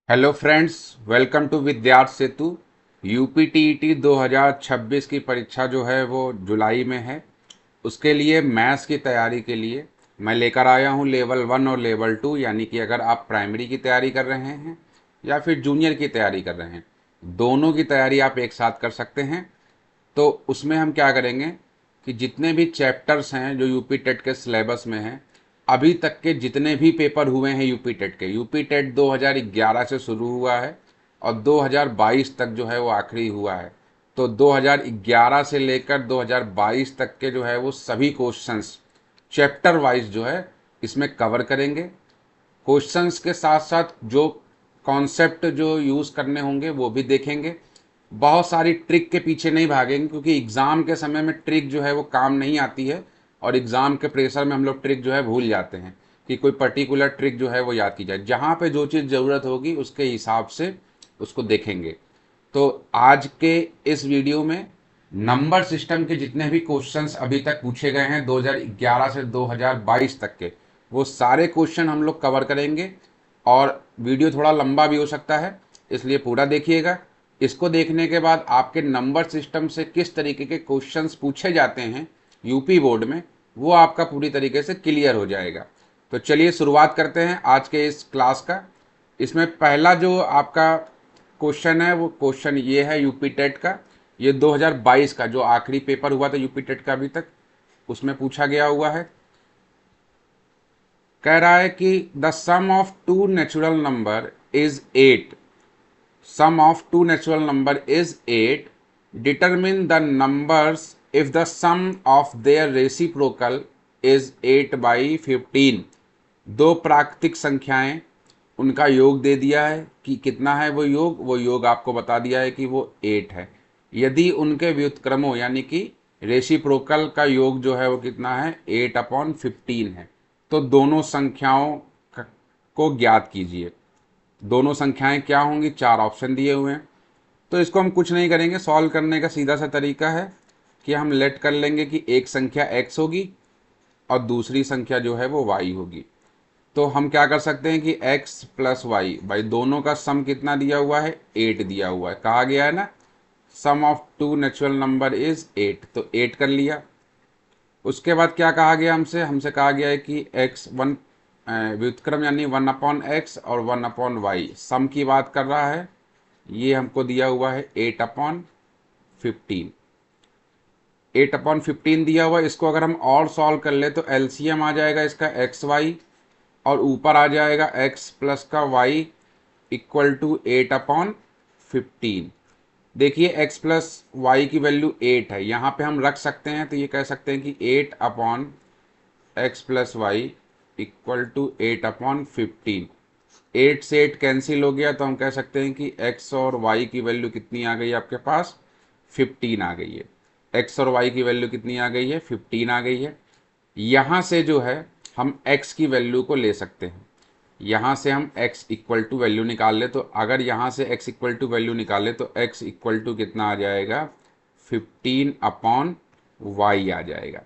Hello friends, welcome to Vidyarth Setu. UPTET 2026 की परीक्षा जो है वो जुलाई में है। उसके लिए मैथ्स की तैयारी के लिए मैं लेकर आया हूँ लेवल 1 और लेवल 2, यानी कि अगर आप प्राइमरी की तैयारी कर रहे हैं या फिर जूनियर की तैयारी कर रहे हैं, दोनों की तैयारी आप एक साथ कर सकते हैं। तो उसमें हम क्या करेंगे कि जितने भी चैप्टर्स हैं जो यूपी टेट के सिलेबस में हैं, अभी तक के जितने भी पेपर हुए हैं यूपी टेट के, यूपी टेट 2011 से शुरू हुआ है और 2022 तक जो है वो आखिरी हुआ है। तो 2011 से लेकर 2022 तक के जो है वो सभी क्वेश्चंस चैप्टर वाइज जो है इसमें कवर करेंगे। क्वेश्चंस के साथ साथ जो कॉन्सेप्ट जो यूज़ करने होंगे वो भी देखेंगे। बहुत सारी ट्रिक के पीछे नहीं भागेंगे, क्योंकि एग्ज़ाम के समय में ट्रिक जो है वो काम नहीं आती है और एग्ज़ाम के प्रेशर में हम लोग ट्रिक जो है भूल जाते हैं कि कोई पर्टिकुलर ट्रिक जो है वो याद की जाए। जहाँ पे जो चीज़ ज़रूरत होगी उसके हिसाब से उसको देखेंगे। तो आज के इस वीडियो में नंबर सिस्टम के जितने भी क्वेश्चंस अभी तक पूछे गए हैं 2011 से 2022 तक के, वो सारे क्वेश्चन हम लोग कवर करेंगे। और वीडियो थोड़ा लंबा भी हो सकता है, इसलिए पूरा देखिएगा। इसको देखने के बाद आपके नंबर सिस्टम से किस तरीके के क्वेश्चंस पूछे जाते हैं यूपी बोर्ड में, वो आपका पूरी तरीके से क्लियर हो जाएगा। तो चलिए शुरुआत करते हैं आज के इस क्लास का। इसमें पहला जो आपका क्वेश्चन है वो क्वेश्चन ये है यूपी टेट का। ये 2022 का जो आखिरी पेपर हुआ था यूपी टेट का अभी तक, उसमें पूछा गया हुआ है। कह रहा है कि the sum of two natural number is 8। Sum of two natural number is 8। Determine the numbers if the sum of their reciprocal is 8/15। दो प्राकृतिक संख्याएं, उनका योग दे दिया है कि कितना है वो योग आपको बता दिया है कि वो 8 है। यदि उनके व्युत्क्रमों यानी कि रेसिप्रोकल का योग जो है वो कितना है, 8/15 है। तो दोनों संख्याओं को ज्ञात कीजिए। दोनों संख्याएं क्या होंगी, चार ऑप्शन दिए हुए हैं। तो इसको हम कुछ नहीं करेंगे, सॉल्व करने का सीधा सा तरीका है कि हम लेट कर लेंगे कि एक संख्या x होगी और दूसरी संख्या जो है वो y होगी। तो हम क्या कर सकते हैं कि x प्लस वाई, भाई दोनों का सम कितना दिया हुआ है, 8 दिया हुआ है। कहा गया है ना, sum of two natural number is 8, तो 8 कर लिया। उसके बाद क्या कहा गया हमसे, कहा गया है कि x वन व्युत्क्रम यानी 1/x और 1/y सम की बात कर रहा है। ये हमको दिया हुआ है 8/15। 8/15 दिया हुआ है। इसको अगर हम और सॉल्व कर ले तो एलसीएम आ जाएगा इसका xy, और ऊपर आ जाएगा x प्लस का y इक्वल टू 8/15। देखिए x प्लस वाई की वैल्यू 8 है, यहाँ पे हम रख सकते हैं। तो ये कह सकते हैं कि 8/x plus Y equal to 8/15। 8 से 8 कैंसिल हो गया, तो हम कह सकते हैं कि x और y की वैल्यू कितनी आ गई आपके पास, 15 आ गई है। x और y की वैल्यू कितनी आ गई है, 15 आ गई है। यहाँ से जो है हम x की वैल्यू को ले सकते हैं। यहाँ से हम x इक्वल टू वैल्यू निकाल ले, तो अगर यहाँ से x इक्वल टू वैल्यू निकाले तो x इक्वल टू कितना आ जाएगा, 15/y आ जाएगा।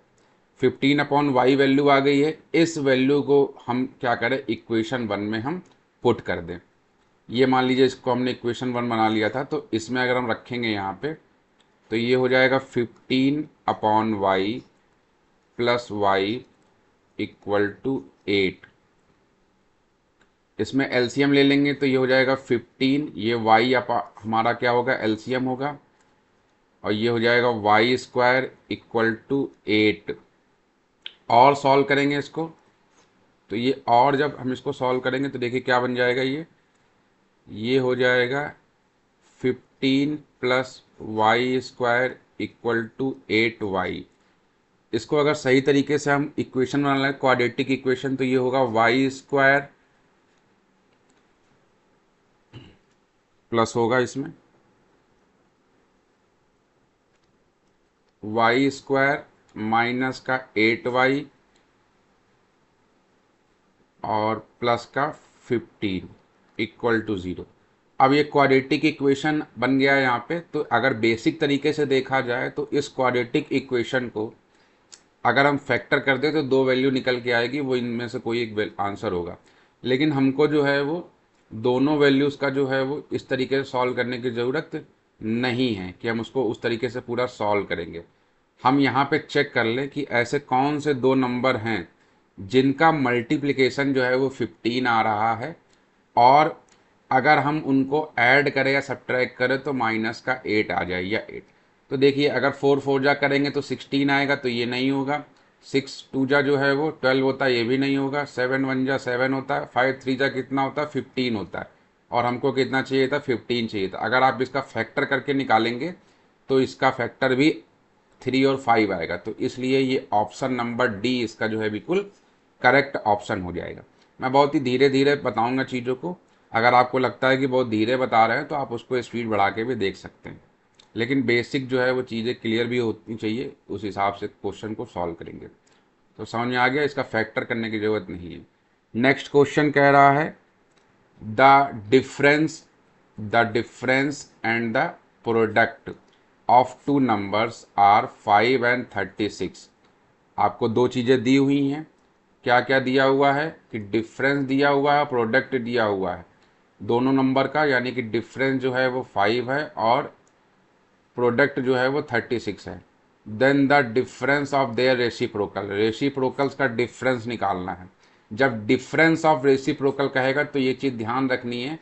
15/y वैल्यू आ गई है। इस वैल्यू को हम क्या करें, इक्वेशन 1 में हम पुट कर दें। ये मान लीजिए इसको हमने इक्वेशन 1 बना लिया था, तो इसमें अगर हम रखेंगे यहाँ पे, तो ये हो जाएगा 15/y plus Y equal to 8। इसमें एलसीएम ले लेंगे तो ये हो जाएगा 15, ये वाई हमारा क्या होगा, एलसीएम होगा, और ये हो जाएगा वाई स्क्वायर इक्वल टू 8। और सॉल्व करेंगे इसको, तो ये और जब हम इसको सॉल्व करेंगे तो देखिए क्या बन जाएगा, ये हो जाएगा 15 plus y square equal to 8y। इसको अगर सही तरीके से हम इक्वेशन बना लें, क्वाड्रेटिक इक्वेशन, तो ये होगा वाई स्क्वायर प्लस होगा इसमें वाई स्क्वायर माइनस का 8y और प्लस का 15 इक्वल टू 0। अब ये क्वाड्रेटिक इक्वेशन बन गया है यहाँ पे। तो अगर बेसिक तरीके से देखा जाए तो इस क्वाड्रेटिक इक्वेशन को अगर हम फैक्टर कर दें तो दो वैल्यू निकल के आएगी, वो इनमें से कोई एक आंसर होगा। लेकिन हमको जो है वो दोनों वैल्यूज़ का जो है वो इस तरीके से सॉल्व करने की ज़रूरत नहीं है कि हम उसको उस तरीके से पूरा सॉल्व करेंगे। हम यहाँ पे चेक कर लें कि ऐसे कौन से दो नंबर हैं जिनका मल्टीप्लिकेशन जो है वो 15 आ रहा है, और अगर हम उनको ऐड करें या सब्ट्रैक्ट करें तो माइनस का 8 आ जाए या 8। तो देखिए, अगर 4 4 जा करेंगे तो 16 आएगा, तो ये नहीं होगा। 6 2 जा जो है वो 12 होता है, ये भी नहीं होगा। 7 1 जा 7 होता है। 5 3 जा कितना होता है, 15 होता है। और हमको कितना चाहिए था, 15 चाहिए था। अगर आप इसका फैक्टर करके निकालेंगे तो इसका फैक्टर भी 3 और 5 आएगा। तो इसलिए ये ऑप्शन नंबर डी इसका जो है बिल्कुल करेक्ट ऑप्शन हो जाएगा। मैं बहुत ही धीरे धीरे बताऊंगा चीज़ों को। अगर आपको लगता है कि बहुत धीरे बता रहे हैं तो आप उसको स्पीड बढ़ा के भी देख सकते हैं, लेकिन बेसिक जो है वो चीज़ें क्लियर भी होनी चाहिए, उस हिसाब से क्वेश्चन को सॉल्व करेंगे। तो समझ में आ गया, इसका फैक्टर करने की ज़रूरत नहीं है। नेक्स्ट क्वेश्चन कह रहा है the difference and the product of two numbers are 5 and 36। आपको दो चीज़ें दी हुई हैं। क्या क्या दिया हुआ है कि डिफरेंस दिया हुआ है, प्रोडक्ट दिया हुआ है दोनों नंबर का, यानी कि डिफरेंस जो है वो 5 है और प्रोडक्ट जो है वो 36 है। Then the difference of their reciprocal, reciprocals का डिफरेंस निकालना है। जब डिफरेंस ऑफ रेसिप्रोकल कहेगा तो ये चीज़ ध्यान रखनी है,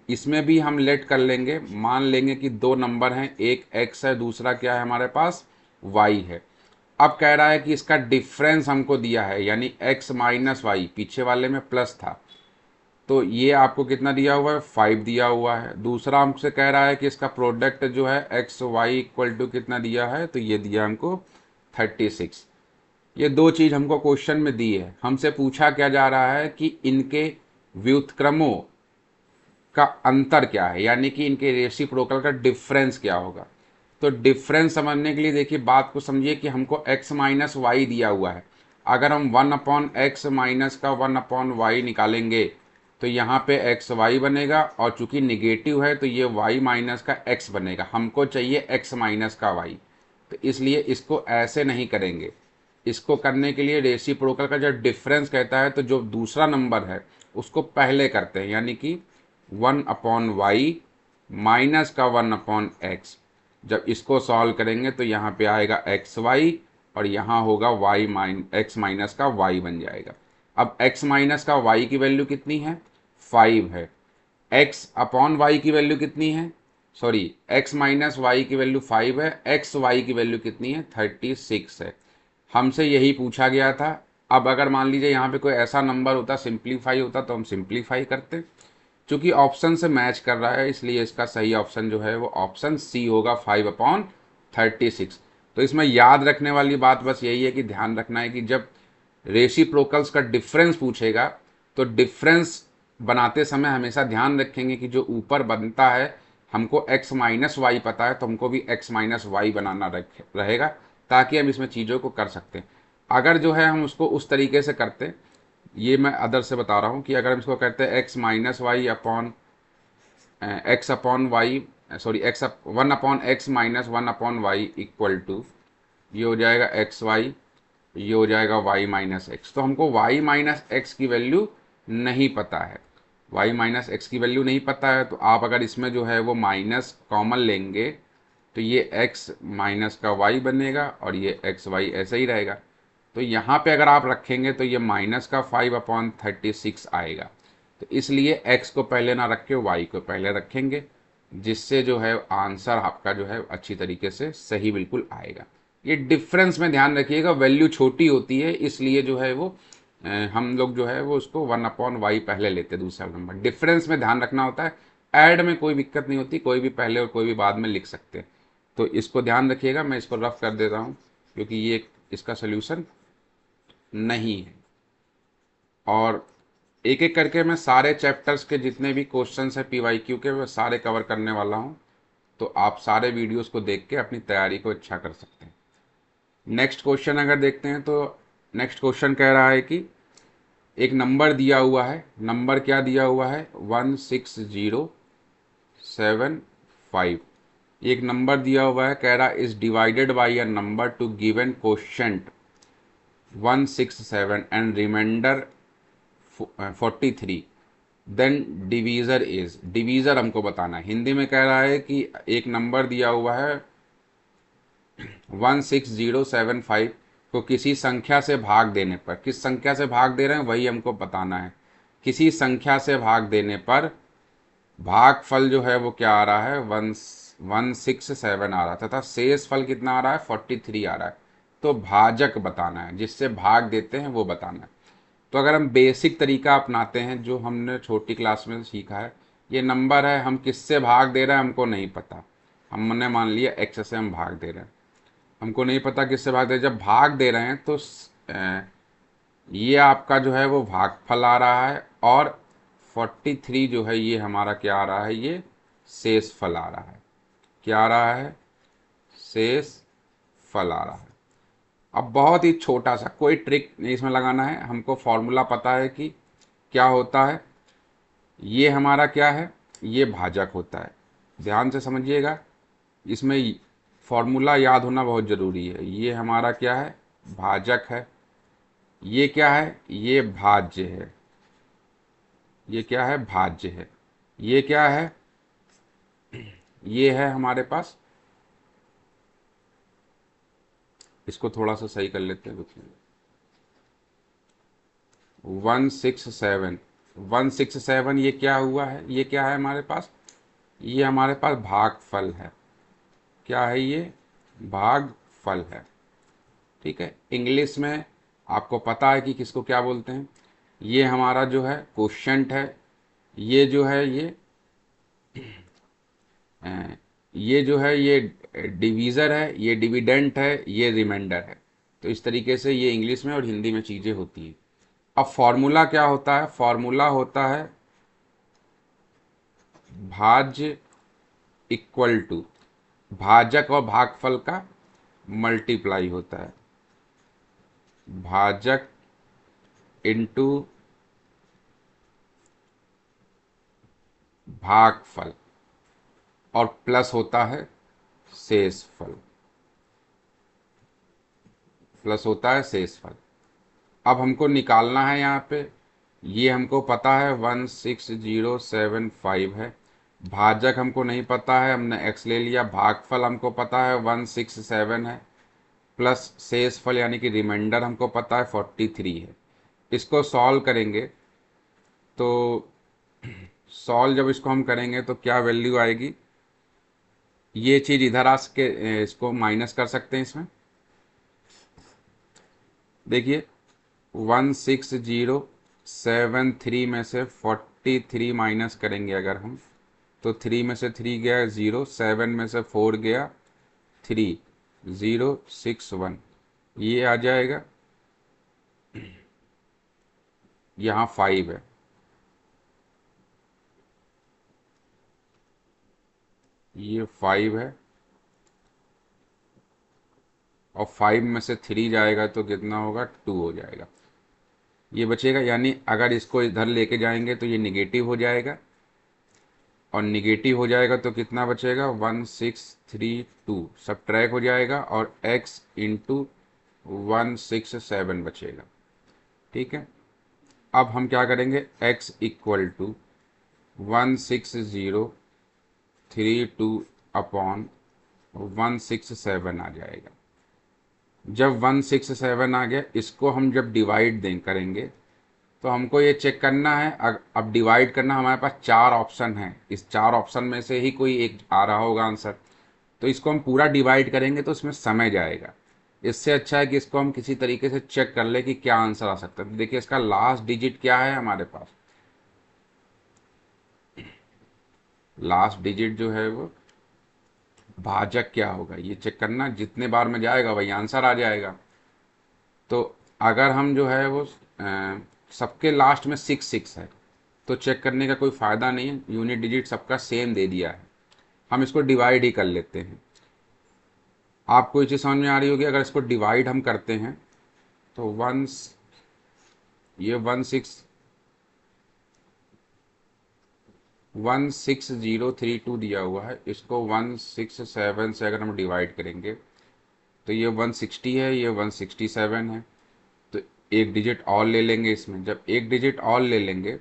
इसमें भी हम लेट कर लेंगे। मान लेंगे कि दो नंबर हैं, एक x है, दूसरा क्या है हमारे पास, y है। अब कह रहा है कि इसका डिफरेंस हमको दिया है, यानी x माइनस वाई, पीछे वाले में प्लस था, तो ये आपको कितना दिया हुआ है, 5 दिया हुआ है। दूसरा हमसे कह रहा है कि इसका प्रोडक्ट जो है एक्स वाई इक्वल टू कितना दिया है, तो ये दिया हमको 36। ये दो चीज़ हमको क्वेश्चन में दी है। हमसे पूछा क्या जा रहा है कि इनके व्युत्क्रमों का अंतर क्या है, यानी कि इनके रेसिप्रोकल का डिफरेंस क्या होगा। तो डिफरेंस समझने के लिए देखिए, बात को समझिए कि हमको x माइनस वाई दिया हुआ है। अगर हम 1/x माइनस का 1/y निकालेंगे तो यहाँ पे एक्स वाई बनेगा, और चूंकि निगेटिव है तो ये y माइनस का x बनेगा। हमको चाहिए x माइनस का y, तो इसलिए इसको ऐसे नहीं करेंगे। इसको करने के लिए रेसिप्रोकल का जब डिफरेंस कहता है तो जो दूसरा नंबर है उसको पहले करते हैं, यानी कि 1/y माइनस का 1/x। जब इसको सॉल्व करेंगे तो यहाँ पे आएगा एक्स वाई, और यहाँ होगा एक्स माइनस का y बन जाएगा। अब x माइनस का y की वैल्यू कितनी है, 5 है। x अपॉन वाई की वैल्यू कितनी है, सॉरी, x माइनस वाई की वैल्यू 5 है, एक्स वाई की वैल्यू कितनी है, 36 है। हमसे यही पूछा गया था। अब अगर मान लीजिए यहाँ पे कोई ऐसा नंबर होता, सिंप्लीफाई होता, तो हम सिंप्लीफाई करते। चूंकि ऑप्शन से मैच कर रहा है इसलिए इसका सही ऑप्शन जो है वो ऑप्शन सी होगा, 5/36। तो इसमें याद रखने वाली बात बस यही है कि ध्यान रखना है कि जब रेसिप्रोकल्स का डिफरेंस पूछेगा तो डिफरेंस बनाते समय हमेशा ध्यान रखेंगे कि जो ऊपर बनता है, हमको x माइनस वाई पता है तो हमको भी x माइनस वाई बनाना रहेगा, ताकि हम इसमें चीज़ों को कर सकते हैं। अगर जो है हम उसको उस तरीके से करते, ये मैं अदर से बता रहा हूँ कि अगर हम इसको करते हैं x minus y upon x upon y, sorry x 1/x minus 1/y equal to, ये हो जाएगा एक्स वाई, ये हो जाएगा y माइनस एक्स। तो हमको y माइनस एक्स की वैल्यू नहीं पता है, y माइनस एक्स की वैल्यू नहीं पता है। तो आप अगर इसमें जो है वो माइनस कॉमन लेंगे तो ये x माइनस का y बनेगा और ये एक्स वाई ऐसे ही रहेगा। तो यहाँ पे अगर आप रखेंगे तो ये माइनस का 5/36 आएगा। तो इसलिए x को पहले ना रख के y को पहले रखेंगे, जिससे जो है आंसर आपका जो है अच्छी तरीके से सही बिल्कुल आएगा। ये डिफरेंस में ध्यान रखिएगा, वैल्यू छोटी होती है इसलिए जो है वो हम लोग जो है वो उसको 1/y पहले लेते हैं, दूसरा नंबर। डिफरेंस में ध्यान रखना होता है, ऐड में कोई दिक्कत नहीं होती, कोई भी पहले और कोई भी बाद में लिख सकते हैं। तो इसको ध्यान रखिएगा। मैं इसको रफ कर देता हूँ क्योंकि ये इसका सोल्यूशन नहीं है। और एक एक करके मैं सारे चैप्टर्स के जितने भी क्वेश्चंस हैं PYQ के, वो सारे कवर करने वाला हूँ। तो आप सारे वीडियोस को देख के अपनी तैयारी को अच्छा कर सकते हैं। नेक्स्ट क्वेश्चन अगर देखते हैं तो नेक्स्ट क्वेश्चन कह रहा है कि एक नंबर दिया हुआ है। नंबर क्या दिया हुआ है, 16075। एक नंबर दिया हुआ है, कह रहा है is divided by a number to given quotient 167 and remainder 43। Then divisor is, divisor हमको बताना है। हिंदी में कह रहा है कि एक नंबर दिया हुआ है 16075 को किसी संख्या से भाग देने पर, किस संख्या से भाग दे रहे हैं वही हमको बताना है। किसी संख्या से भाग देने पर भागफल जो है वो क्या आ रहा है, 167 आ रहा था तथा शेष फल कितना आ रहा है, 43 आ रहा है। तो भाजक बताना है, जिससे भाग देते हैं वो बताना है। तो अगर हम बेसिक तरीका अपनाते हैं जो हमने छोटी क्लास में सीखा है, ये नंबर है, हम किससे भाग दे रहे हैं हमको नहीं पता, हमने मान लिया एक्स से हम भाग दे रहे हैं, हमको नहीं पता किससे भाग दे। जब भाग दे रहे हैं तो ये आपका जो है वो भागफल आ रहा है, और 43 जो है ये हमारा क्या आ रहा है, ये शेष फल आ रहा है। क्या आ रहा है, शेष फल आ रहा है। अब बहुत ही छोटा सा, कोई ट्रिक नहीं इसमें लगाना है, हमको फॉर्मूला पता है कि क्या होता है। ये हमारा क्या है, ये भाजक होता है। ध्यान से समझिएगा, इसमें फॉर्मूला याद होना बहुत ज़रूरी है। ये हमारा क्या है, भाजक है। ये क्या है, ये भाज्य है। ये क्या है, भाज्य है। ये क्या है, ये है हमारे पास, इसको थोड़ा सा सही कर लेते हैं, रुकिए। 167, 167 ये क्या हुआ है, ये क्या है हमारे पास, ये हमारे पास भागफल है। क्या है ये, भागफल है। ठीक है, इंग्लिश में आपको पता है कि किसको क्या बोलते हैं। ये हमारा जो है क्वोशंट है, ये जो है ये जो है ये डिवीज़र है, ये डिविडेंट है, ये रिमाइंडर है। तो इस तरीके से ये इंग्लिश में और हिंदी में चीज़ें होती हैं। अब फॉर्मूला क्या होता है, फॉर्मूला होता है भाज्य इक्वल टू, भाजक और भागफल का मल्टीप्लाई होता है, भाजक इनटू भागफल, और प्लस होता है शेष फल, प्लस होता है शेष फल। अब हमको निकालना है यहाँ पे, ये हमको पता है 16075 है, भाजक हमको नहीं पता है, हमने एक्स ले लिया, भागफल हमको पता है 167 है, प्लस शेष फल यानी कि रिमाइंडर हमको पता है 43 है। इसको सॉल्व करेंगे तो, सॉल्व जब इसको हम करेंगे तो क्या वैल्यू आएगी, ये चीज़ इधर आ के इसको माइनस कर सकते हैं इसमें। देखिए 16073 में से 43 माइनस करेंगे अगर हम, तो 3 में से 3 गया 0, 7 में से 4 गया 3, 061, ये आ जाएगा। यहाँ 5 है, ये 5 है, और 5 में से 3 जाएगा तो कितना होगा, 2 हो जाएगा। ये बचेगा, यानी अगर इसको इधर लेके जाएंगे तो ये निगेटिव हो जाएगा, और निगेटिव हो जाएगा तो कितना बचेगा, 1632 सब ट्रैक हो जाएगा, और x इंटू 167 बचेगा। ठीक है, अब हम क्या करेंगे, x इक्वल टू 16032 अपॉन 167 आ जाएगा। जब 167 आ गया, इसको हम जब डिवाइड दें करेंगे तो हमको ये चेक करना है, अब डिवाइड करना, हमारे पास 4 ऑप्शन है, इस 4 ऑप्शन में से ही कोई एक आ रहा होगा आंसर। तो इसको हम पूरा डिवाइड करेंगे तो इसमें समय जाएगा। इससे अच्छा है कि इसको हम किसी तरीके से चेक कर ले कि क्या आंसर आ सकता है। तो देखिए इसका लास्ट डिजिट क्या है हमारे पास, लास्ट डिजिट जो है वो भाजक क्या होगा, ये चेक करना, जितने बार में जाएगा वही आंसर आ जाएगा। तो अगर हम जो है वो सबके लास्ट में 6 है, तो चेक करने का कोई फ़ायदा नहीं है, यूनिट डिजिट सबका सेम दे दिया है, हम इसको डिवाइड ही कर लेते हैं। आपको ये चीज़ समझ में आ रही होगी, अगर इसको डिवाइड हम करते हैं तो ये 16032 दिया हुआ है, इसको 167 से अगर हम डिवाइड करेंगे तो ये 160 है, ये 167 है। तो एक डिजिट और ले लेंगे इसमें, जब एक डिजिट और ले लेंगे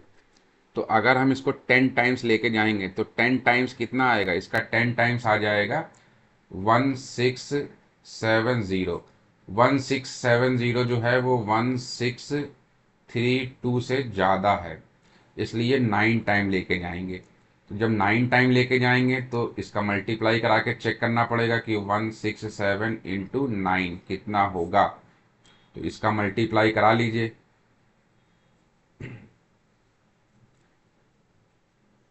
तो अगर हम इसको 10 टाइम्स लेके जाएंगे तो 10 टाइम्स कितना आएगा, इसका 10 टाइम्स आ जाएगा 1670। 1670 जो है वो 1632 से ज़्यादा है, इसलिए 9 टाइम लेके जाएंगे। तो जब 9 टाइम लेके जाएंगे तो इसका मल्टीप्लाई करा के चेक करना पड़ेगा कि 167 × 9 कितना होगा। तो इसका मल्टीप्लाई करा लीजिए।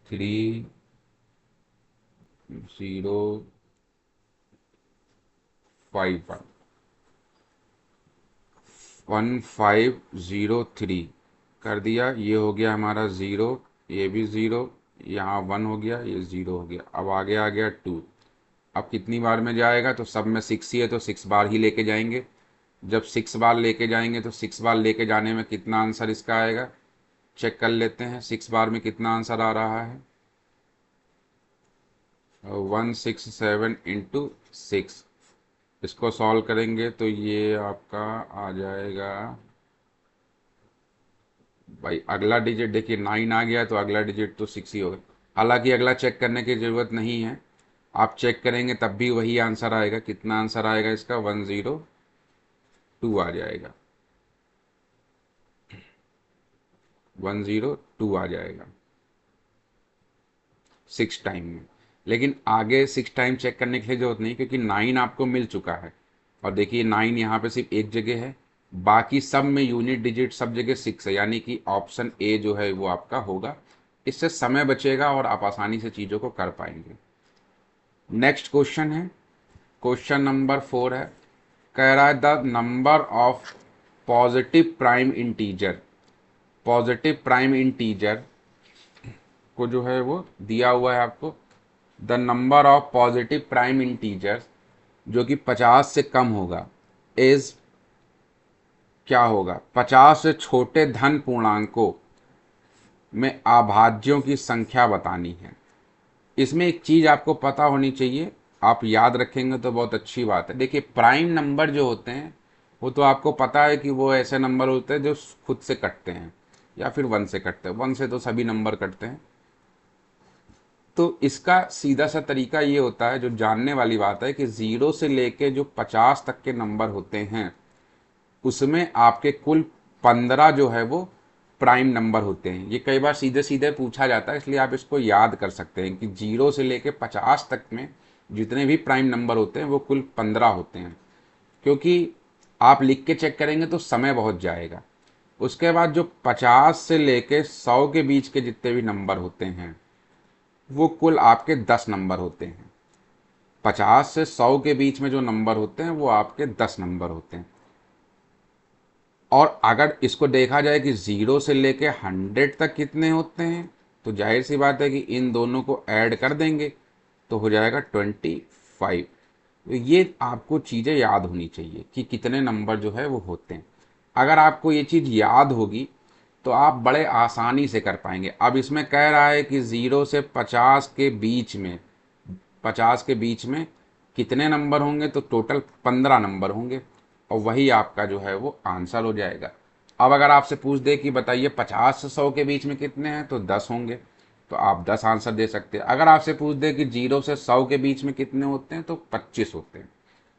3051 1503 कर दिया। ये हो गया हमारा ज़ीरो, ये भी ज़ीरो, यहाँ 1 हो गया, ये ज़ीरो हो गया। अब आगे आ गया 2। अब कितनी बार में जाएगा, तो सब में 6 ही है तो 6 बार ही लेके जाएंगे। जब 6 बार लेके जाएंगे तो 6 बार लेके जाने में कितना आंसर इसका आएगा, चेक कर लेते हैं 6 बार में कितना आंसर आ रहा है। 167 × 6, इसको सॉल्व करेंगे तो ये आपका आ जाएगा, भाई अगला डिजिट देखिए 9 आ गया तो अगला डिजिट तो 6 ही होगा। हालांकि अगला चेक करने की ज़रूरत नहीं है, आप चेक करेंगे तब भी वही आंसर आएगा। कितना आंसर आएगा इसका, 102 आ जाएगा, 102 आ जाएगा 6 टाइम में। लेकिन आगे 6 टाइम चेक करने की जरूरत नहीं, क्योंकि 9 आपको मिल चुका है। और देखिए 9 यहाँ पे सिर्फ एक जगह है, बाकी सब में यूनिट डिजिट सब जगह 6 है, यानी कि ऑप्शन ए जो है वो आपका होगा। इससे समय बचेगा और आप आसानी से चीज़ों को कर पाएंगे। नेक्स्ट क्वेश्चन है, क्वेश्चन नंबर 4 है। कह रहा है the number of positive prime integer, positive prime integer को जो है वो दिया हुआ है आपको। The number of positive prime integers जो कि 50 से कम होगा इज, क्या होगा, 50 से छोटे धन पूर्णांकों में अभाज्यों की संख्या बतानी है। इसमें एक चीज आपको पता होनी चाहिए, आप याद रखेंगे तो बहुत अच्छी बात है। देखिए प्राइम नंबर जो होते हैं वो तो आपको पता है कि वो ऐसे नंबर होते हैं जो खुद से कटते हैं या फिर 1 से कटते हैं। 1 से तो सभी नंबर कटते हैं। तो इसका सीधा सा तरीका ये होता है, जो जानने वाली बात है, कि 0 से लेके जो 50 तक के नंबर होते हैं उसमें आपके कुल 15 जो है वो प्राइम नंबर होते हैं। ये कई बार सीधे सीधे पूछा जाता है, इसलिए आप इसको याद कर सकते हैं कि 0 से लेके 50 तक में जितने भी प्राइम नंबर होते हैं वो कुल 15 होते हैं। क्योंकि आप लिख के चेक करेंगे तो समय बहुत जाएगा। उसके बाद जो 50 से लेके 100 के बीच के जितने भी नंबर होते हैं वो कुल आपके 10 नंबर होते हैं। 50 से 100 के बीच में जो नंबर होते हैं वो आपके 10 नंबर होते हैं। और अगर इसको देखा जाए कि 0 से लेके 100 तक कितने होते हैं, तो जाहिर सी बात है कि इन दोनों को ऐड कर देंगे तो हो जाएगा 25। तो ये आपको चीज़ें याद होनी चाहिए कि कितने नंबर जो है वो होते हैं। अगर आपको ये चीज़ याद होगी तो आप बड़े आसानी से कर पाएंगे। अब इसमें कह रहा है कि 0 से 50 के बीच में, 50 के बीच में कितने नंबर होंगे, तो टोटल 15 नंबर होंगे और वही आपका जो है वो आंसर हो जाएगा। अब अगर आपसे पूछ दे कि बताइए 50 से 100 के बीच में कितने हैं, तो 10 होंगे, तो आप 10 आंसर दे सकते हैं। अगर आपसे पूछ दे कि 0 से 100 के बीच में कितने होते हैं, तो 25 होते हैं।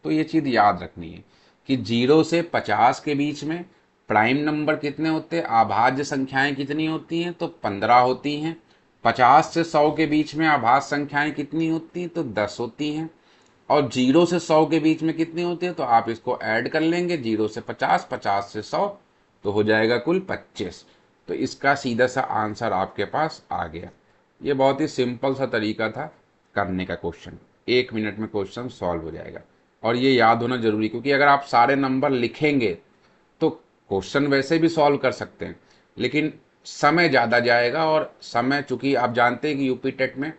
तो ये चीज़ याद रखनी है कि 0 से 50 के बीच में प्राइम नंबर कितने होते हैं, अभाज्य संख्याएं कितनी होती हैं, तो 15 होती हैं। 50 से 100 के बीच में अभाज्य संख्याएं कितनी होती हैं, तो 10 होती हैं। और 0 से 100 के बीच में कितनी होती है, तो आप इसको ऐड कर लेंगे, 0 से 50, 50 से 100, तो हो जाएगा कुल 25। तो इसका सीधा सा आंसर आपके पास आ गया। ये बहुत ही सिंपल सा तरीका था करने का क्वेश्चन, 1 मिनट में क्वेश्चन सॉल्व हो जाएगा। और ये याद होना जरूरी, क्योंकि अगर आप सारे नंबर लिखेंगे तो क्वेश्चन वैसे भी सॉल्व कर सकते हैं, लेकिन समय ज़्यादा जाएगा। और समय, चूंकि आप जानते हैं कि यूपी टेट में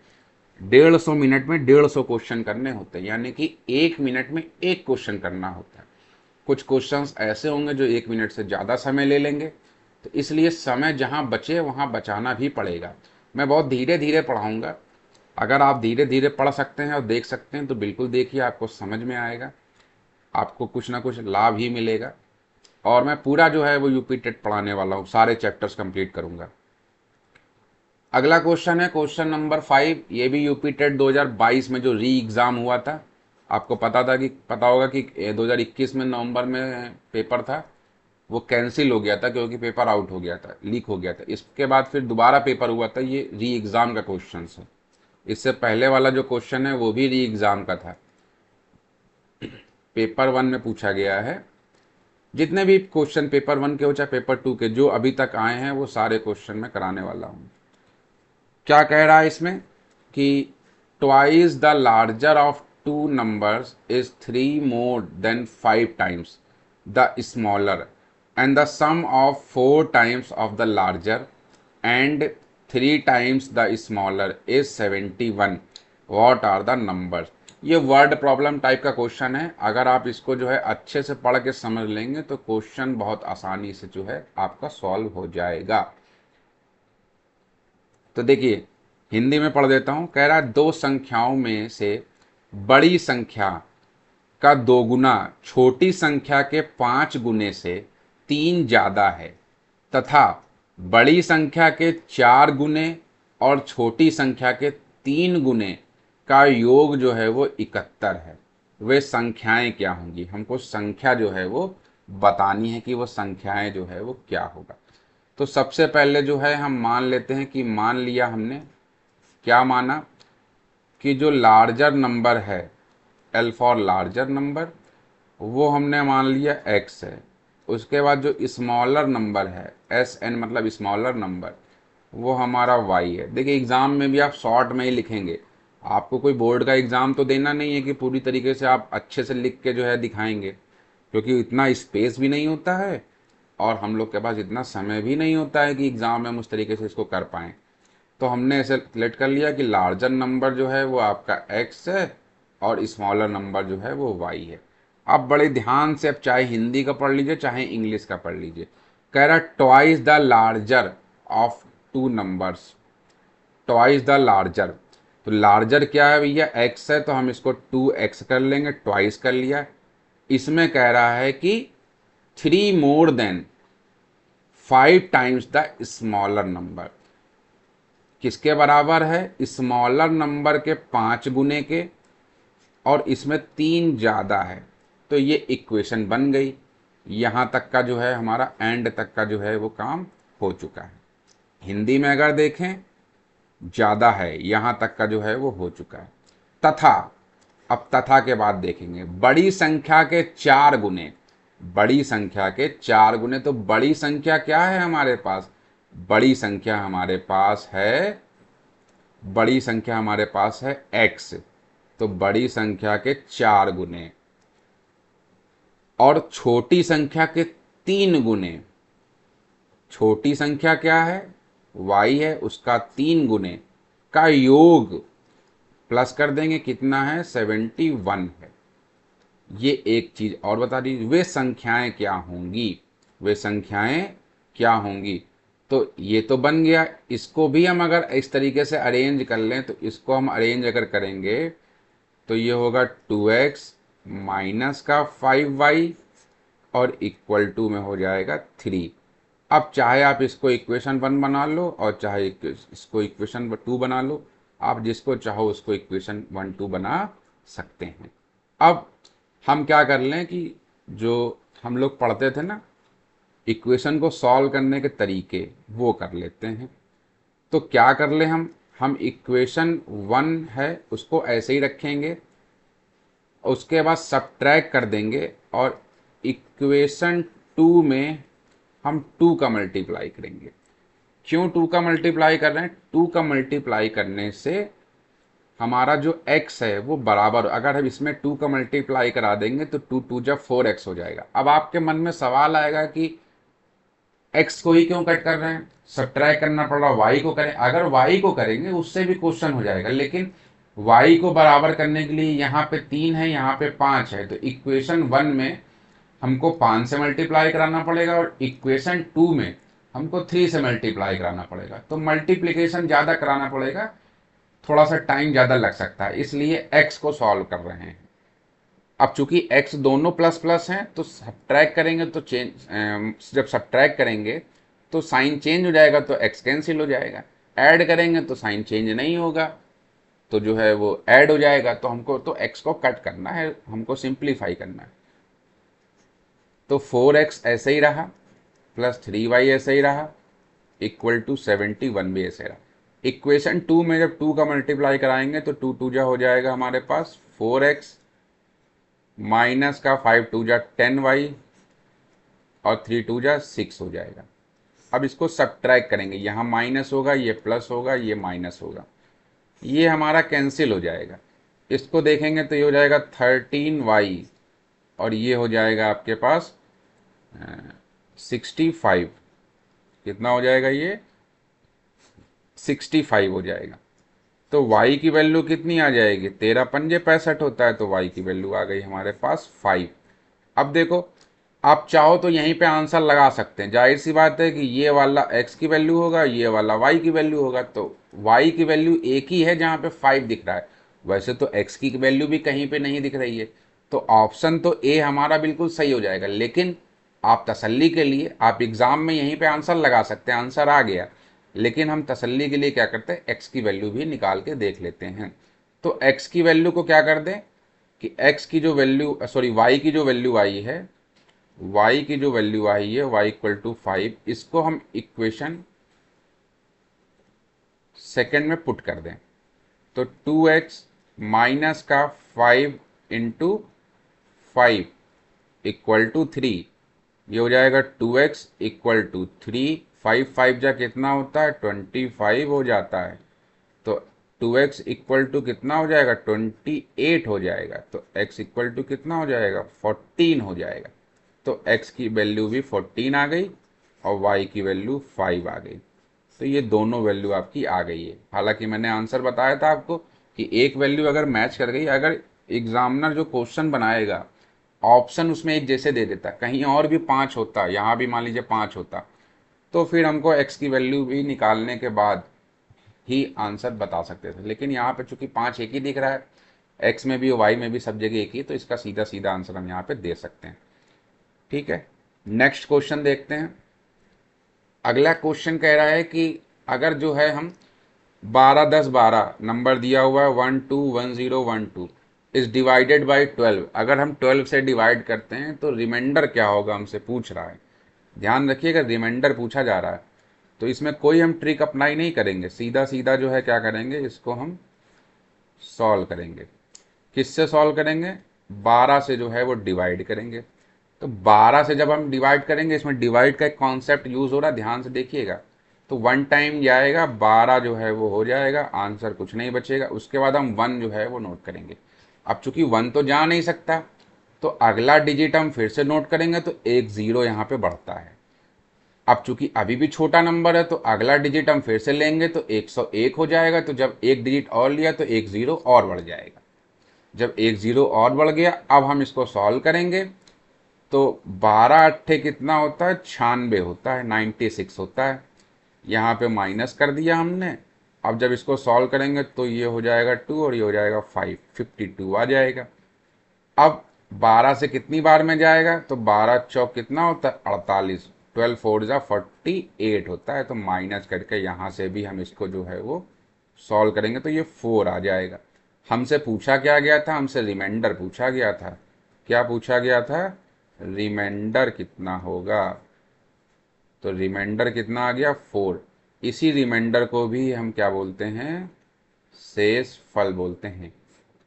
150 मिनट में 150 क्वेश्चन करने होते हैं, यानी कि 1 मिनट में एक क्वेश्चन करना होता है। कुछ क्वेश्चंस ऐसे होंगे जो 1 मिनट से ज़्यादा समय ले लेंगे, तो इसलिए समय जहाँ बचे वहाँ बचाना भी पड़ेगा। मैं बहुत धीरे धीरे पढ़ाऊँगा, अगर आप धीरे धीरे पढ़ सकते हैं और देख सकते हैं तो बिल्कुल देखिए, आपको समझ में आएगा, आपको कुछ ना कुछ लाभ ही मिलेगा। और मैं पूरा जो है वो यूपी टेट पढ़ाने वाला हूँ, सारे चैप्टर्स कंप्लीट करूँगा। अगला क्वेश्चन है क्वेश्चन नंबर 5। ये भी यूपी टेट 2022 में जो री एग्ज़ाम हुआ था, आपको पता होगा कि 2021 में नवंबर में पेपर था, वो कैंसिल हो गया था क्योंकि पेपर आउट हो गया था, लीक हो गया था। इसके बाद फिर दोबारा पेपर हुआ था। ये री एग्ज़ाम का क्वेश्चन है। इससे पहले वाला जो क्वेश्चन है वो भी री एग्ज़ाम का था, पेपर 1 में पूछा गया है। जितने भी क्वेश्चन पेपर 1 के हो चाहे पेपर 2 के जो अभी तक आए हैं वो सारे क्वेश्चन मैं कराने वाला हूँ। क्या कह रहा है इसमें कि twice the larger of two numbers is 3 more than 5 times the smaller and the sum of 4 times of the larger and 3 times the smaller is 71। What are the numbers. ये वर्ड प्रॉब्लम टाइप का question है। अगर आप इसको जो है अच्छे से पढ़ के समझ लेंगे तो क्वेश्चन बहुत आसानी से जो है आपका सॉल्व हो जाएगा। तो देखिए हिंदी में पढ़ देता हूँ। कह रहा है दो संख्याओं में से बड़ी संख्या का दोगुना छोटी संख्या के 5 गुने से 3 ज़्यादा है तथा बड़ी संख्या के 4 गुने और छोटी संख्या के 3 गुने का योग जो है वो 71 है। वे संख्याएं क्या होंगी। हमको संख्या जो है वो बतानी है कि वो संख्याएं जो है वो क्या होगा। तो सबसे पहले जो है हम मान लेते हैं कि मान लिया हमने, क्या माना कि जो लार्जर नंबर है, एल फॉर लार्जर नंबर, वो हमने मान लिया एक्स है। उसके बाद जो स्मॉलर नंबर है, एस एन मतलब स्मॉलर नंबर, वो हमारा वाई है। देखिए एग्ज़ाम में भी आप शॉर्ट में ही लिखेंगे। आपको कोई बोर्ड का एग्ज़ाम तो देना नहीं है कि पूरी तरीके से आप अच्छे से लिख के जो है दिखाएंगे, क्योंकि इतना स्पेस भी नहीं होता है और हम लोग के पास इतना समय भी नहीं होता है कि एग्ज़ाम में हम उस तरीके से इसको कर पाएँ। तो हमने ऐसे सेलेक्ट कर लिया कि लार्जर नंबर जो है वो आपका एक्स है और स्मॉलर नंबर जो है वो वाई है। आप बड़े ध्यान से, अब चाहे हिंदी का पढ़ लीजिए चाहे इंग्लिश का पढ़ लीजिए। कह रहा twice the larger of two numbers, twice the larger. तो लार्जर क्या है भैया, एक्स है, तो हम इसको 2x कर लेंगे, ट्वाइस कर लिया। इसमें कह रहा है कि 3 more than 5 times the smaller number. किसके बराबर है, स्मॉलर नंबर के 5 गुने के, और इसमें 3 ज़्यादा है। तो ये इक्वेशन बन गई। यहाँ तक का जो है हमारा एंड तक का जो है वो काम हो चुका है। हिंदी में अगर देखें ज़्यादा है, यहाँ तक का जो है वो हो चुका है। तथा, अब तथा के बाद देखेंगे बड़ी संख्या के 4 गुने, बड़ी संख्या के 4 गुने। तो बड़ी संख्या क्या है हमारे पास, बड़ी संख्या हमारे पास है, बड़ी संख्या हमारे पास है x। तो बड़ी संख्या के 4 गुने और छोटी संख्या के 3 गुने। छोटी संख्या क्या है, y है, उसका 3 गुने का योग प्लस कर देंगे, कितना है 71 है। ये एक चीज और बता दीजिए, वे संख्याएं क्या होंगी, वे संख्याएं क्या होंगी। तो ये तो बन गया। इसको भी हम अगर इस तरीके से अरेंज कर लें, तो इसको हम अरेंज अगर करेंगे तो ये होगा 2x माइनस का 5y और इक्वल टू में हो जाएगा 3। अब चाहे आप इसको इक्वेशन 1 बना लो और चाहे इसको इक्वेशन 2 बना लो, आप जिसको चाहो उसको इक्वेशन 1 2 बना सकते हैं। अब हम क्या कर लें कि जो हम लोग पढ़ते थे ना इक्वेशन को सॉल्व करने के तरीके, वो कर लेते हैं। तो क्या कर ले हम इक्वेशन 1 है उसको ऐसे ही रखेंगे, उसके बाद सब्ट्रैक्ट कर देंगे और इक्वेशन 2 में हम 2 का मल्टीप्लाई करेंगे। क्यों 2 का मल्टीप्लाई कर रहे हैं, 2 का मल्टीप्लाई करने से हमारा जो x है वो बराबर, अगर हम इसमें 2 का मल्टीप्लाई करा देंगे तो 2 2 जब 4x हो जाएगा। अब आपके मन में सवाल आएगा कि x को ही क्यों कट कर रहे हैं, सब्ट्रैक्ट करना पड़ रहा, y को करें। अगर y को करेंगे उससे भी क्वेश्चन हो जाएगा, लेकिन y को बराबर करने के लिए यहाँ पे 3 है, यहाँ पे 5 है, तो इक्वेशन 1 में हमको 5 से मल्टीप्लाई कराना पड़ेगा और इक्वेशन 2 में हमको 3 से मल्टीप्लाई कराना पड़ेगा। तो मल्टीप्लिकेशन ज़्यादा कराना पड़ेगा, थोड़ा सा टाइम ज़्यादा लग सकता है, इसलिए x को सॉल्व कर रहे हैं। अब चूंकि x दोनों प्लस प्लस हैं तो सब्ट्रैक्ट करेंगे तो जब सब्ट्रैक्ट करेंगे तो साइन चेंज हो जाएगा, तो x कैंसिल हो जाएगा। ऐड करेंगे तो साइन चेंज नहीं होगा, तो जो है वो ऐड हो जाएगा। तो हमको तो x को कट करना है, हमको सिंप्लीफाई करना है। तो 4x ऐसे ही रहा, प्लस 3y ऐसे ही रहा, इक्वल टू 71 भी ऐसे रहा। इक्वेशन 2 में जब 2 का मल्टीप्लाई कराएंगे तो 2 2 जा हो जाएगा हमारे पास 4x, माइनस का 5 2 जा 10y, और 3 2 जा 6 हो जाएगा। अब इसको सब्ट्रैक्ट करेंगे, यहाँ माइनस होगा, ये प्लस होगा, ये माइनस होगा, ये हमारा कैंसिल हो जाएगा। इसको देखेंगे तो ये हो जाएगा 13y, और ये हो जाएगा आपके पास 65। कितना हो जाएगा ये? 65 हो जाएगा। तो y की वैल्यू कितनी आ जाएगी? 13 पंजे 65 होता है, तो y की वैल्यू आ गई हमारे पास 5। अब देखो, आप चाहो तो यहीं पे आंसर लगा सकते हैं। जाहिर सी बात है कि ये वाला x की वैल्यू होगा, ये वाला y की वैल्यू होगा, तो y की वैल्यू एक ही है जहाँ पे 5 दिख रहा है। वैसे तो x की वैल्यू भी कहीं पे नहीं दिख रही है, तो ऑप्शन तो ए हमारा बिल्कुल सही हो जाएगा। लेकिन आप तसल्ली के लिए आप एग्ज़ाम में यहीं पे आंसर लगा सकते हैं, आंसर आ गया। लेकिन हम तसल्ली के लिए क्या करते हैं, x की वैल्यू भी निकाल के देख लेते हैं। तो x की वैल्यू को क्या कर दें कि x की जो वैल्यू, सॉरी y की जो वैल्यू आई है, y की जो वैल्यू आई है y इक्वल टू 5, इसको हम इक्वेशन सेकेंड में पुट कर दें। तो 2x माइनस का 5 इंटू 5 इक्वल टू 3, ये हो जाएगा 2x इक्वल टू 3। 5 5 जा कितना होता है? 25 हो जाता है। तो 2x इक्वल टू कितना हो जाएगा? 28 हो जाएगा। तो x इक्वल टू कितना हो जाएगा? 14 हो जाएगा। तो x की वैल्यू भी 14 आ गई और y की वैल्यू 5 आ गई। तो ये दोनों वैल्यू आपकी आ गई है। हालांकि मैंने आंसर बताया था आपको कि एक वैल्यू अगर मैच कर गई, अगर एग्जामिनर जो क्वेश्चन बनाएगा ऑप्शन उसमें एक जैसे दे देता, कहीं और भी 5 होता, यहाँ भी मान लीजिए 5 होता, तो फिर हमको x की वैल्यू भी निकालने के बाद ही आंसर बता सकते थे। लेकिन यहाँ पे चूंकि 5 एक ही दिख रहा है, x में भी y में भी सब जगह एक ही, तो इसका सीधा सीधा आंसर हम यहाँ पे दे सकते हैं। ठीक है, नेक्स्ट क्वेश्चन देखते हैं। अगला क्वेश्चन कह रहा है कि अगर जो है हम 12 10 12 नंबर दिया हुआ है 1 2 1 0 1 2 इज डिवाइडेड बाई 12, अगर हम 12 से डिवाइड करते हैं तो रिमाइंडर क्या होगा, हमसे पूछ रहा है। ध्यान रखिएगा, रिमाइंडर पूछा जा रहा है, तो इसमें कोई हम ट्रिक अप्लाई नहीं करेंगे, सीधा सीधा जो है क्या करेंगे, इसको हम सॉल्व करेंगे। किससे सॉल्व करेंगे? 12 से जो है वो डिवाइड करेंगे। तो 12 से जब हम डिवाइड करेंगे, इसमें डिवाइड का एक कॉन्सेप्ट यूज हो रहा है, ध्यान से देखिएगा। तो 1 टाइम जाएगा, 12 जो है वो हो जाएगा, आंसर कुछ नहीं बचेगा। उसके बाद हम 1 जो है वो नोट करेंगे। अब चूंकि 1 तो जा नहीं सकता, तो अगला डिजिट हम फिर से नोट करेंगे, तो एक जीरो यहाँ पे बढ़ता है। अब चूंकि अभी भी छोटा नंबर है, तो अगला डिजिट हम फिर से लेंगे तो 101 हो जाएगा। तो जब एक डिजिट और लिया तो एक जीरो और बढ़ जाएगा। जब एक जीरो और बढ़ गया, अब हम इसको सॉल्व करेंगे। तो 12 अट्ठे कितना होता है? 96 होता है, 96 होता है। यहाँ पे माइनस कर दिया हमने। अब जब इसको सॉल्व करेंगे तो ये हो जाएगा 2 और ये हो जाएगा 5, 52 आ जाएगा। अब 12 से कितनी बार में जाएगा? तो 12 चौक कितना होता है? 48, 12 4 जा 48 होता है। तो माइनस करके यहाँ से भी हम इसको जो है वो सॉल्व करेंगे तो ये 4 आ जाएगा। हमसे पूछा क्या गया था? हमसे रिमाइंडर पूछा गया था। क्या पूछा गया था? रिमाइंडर कितना होगा? तो रिमाइंडर कितना आ गया? 4। इसी रिमाइंडर को भी हम क्या बोलते हैं? शेष फल बोलते हैं।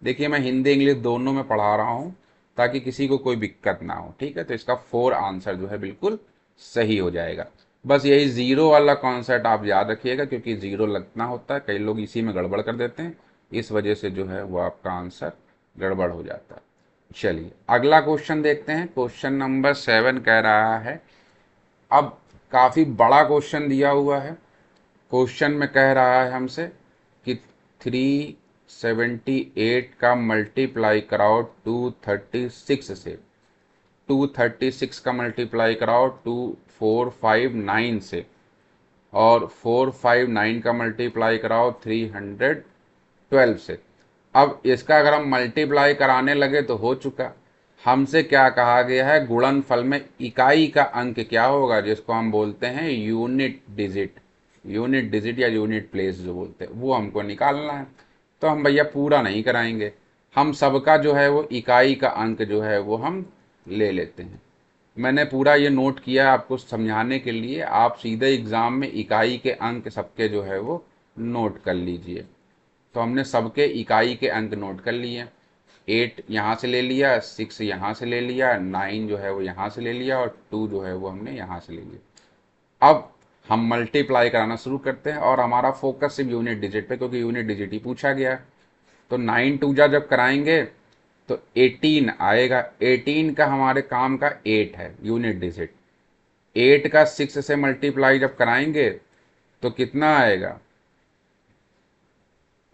देखिए, मैं हिंदी इंग्लिश दोनों में पढ़ा रहा हूँ ताकि किसी को कोई दिक्कत ना हो। ठीक है, तो इसका 4 आंसर जो है बिल्कुल सही हो जाएगा। बस यही जीरो वाला कॉन्सेप्ट आप याद रखिएगा, क्योंकि जीरो लगना होता है, कई लोग इसी में गड़बड़ कर देते हैं, इस वजह से जो है वो आपका आंसर गड़बड़ हो जाता है। चलिए अगला क्वेश्चन देखते हैं। क्वेश्चन नंबर 7 कह रहा है, अब काफ़ी बड़ा क्वेश्चन दिया हुआ है। क्वेश्चन में कह रहा है हमसे कि 378 का मल्टीप्लाई कराओ 236 से, 236 का मल्टीप्लाई कराओ 2459 से, और 459 का मल्टीप्लाई कराओ 312 से। अब इसका अगर हम मल्टीप्लाई कराने लगे तो हो चुका। हमसे क्या कहा गया है? गुणनफल में इकाई का अंक क्या होगा, जिसको हम बोलते हैं यूनिट डिजिट। यूनिट डिजिट या यूनिट प्लेस जो बोलते हैं वो हमको निकालना है। तो हम भैया पूरा नहीं कराएंगे, हम सबका जो है वो इकाई का अंक जो है वो हम ले लेते हैं। मैंने पूरा ये नोट किया आपको समझाने के लिए, आप सीधे एग्ज़ाम में इकाई के अंक सबके जो है वो नोट कर लीजिए। तो हमने सबके इकाई के अंक नोट कर लिए। 8 यहाँ से ले लिया, 6 यहाँ से ले लिया, 9 जो है वो यहाँ से ले लिया और 2 जो है वो हमने यहाँ से ले लिया। अब हम मल्टीप्लाई कराना शुरू करते हैं और हमारा फोकस सिर्फ यूनिट डिजिट पे, क्योंकि यूनिट डिजिट ही पूछा गया है। तो 9 टू जा जब कराएंगे तो 18 आएगा। 18 का हमारे काम का 8 है यूनिट डिजिट। 8 का 6 से मल्टीप्लाई जब कराएंगे तो कितना आएगा,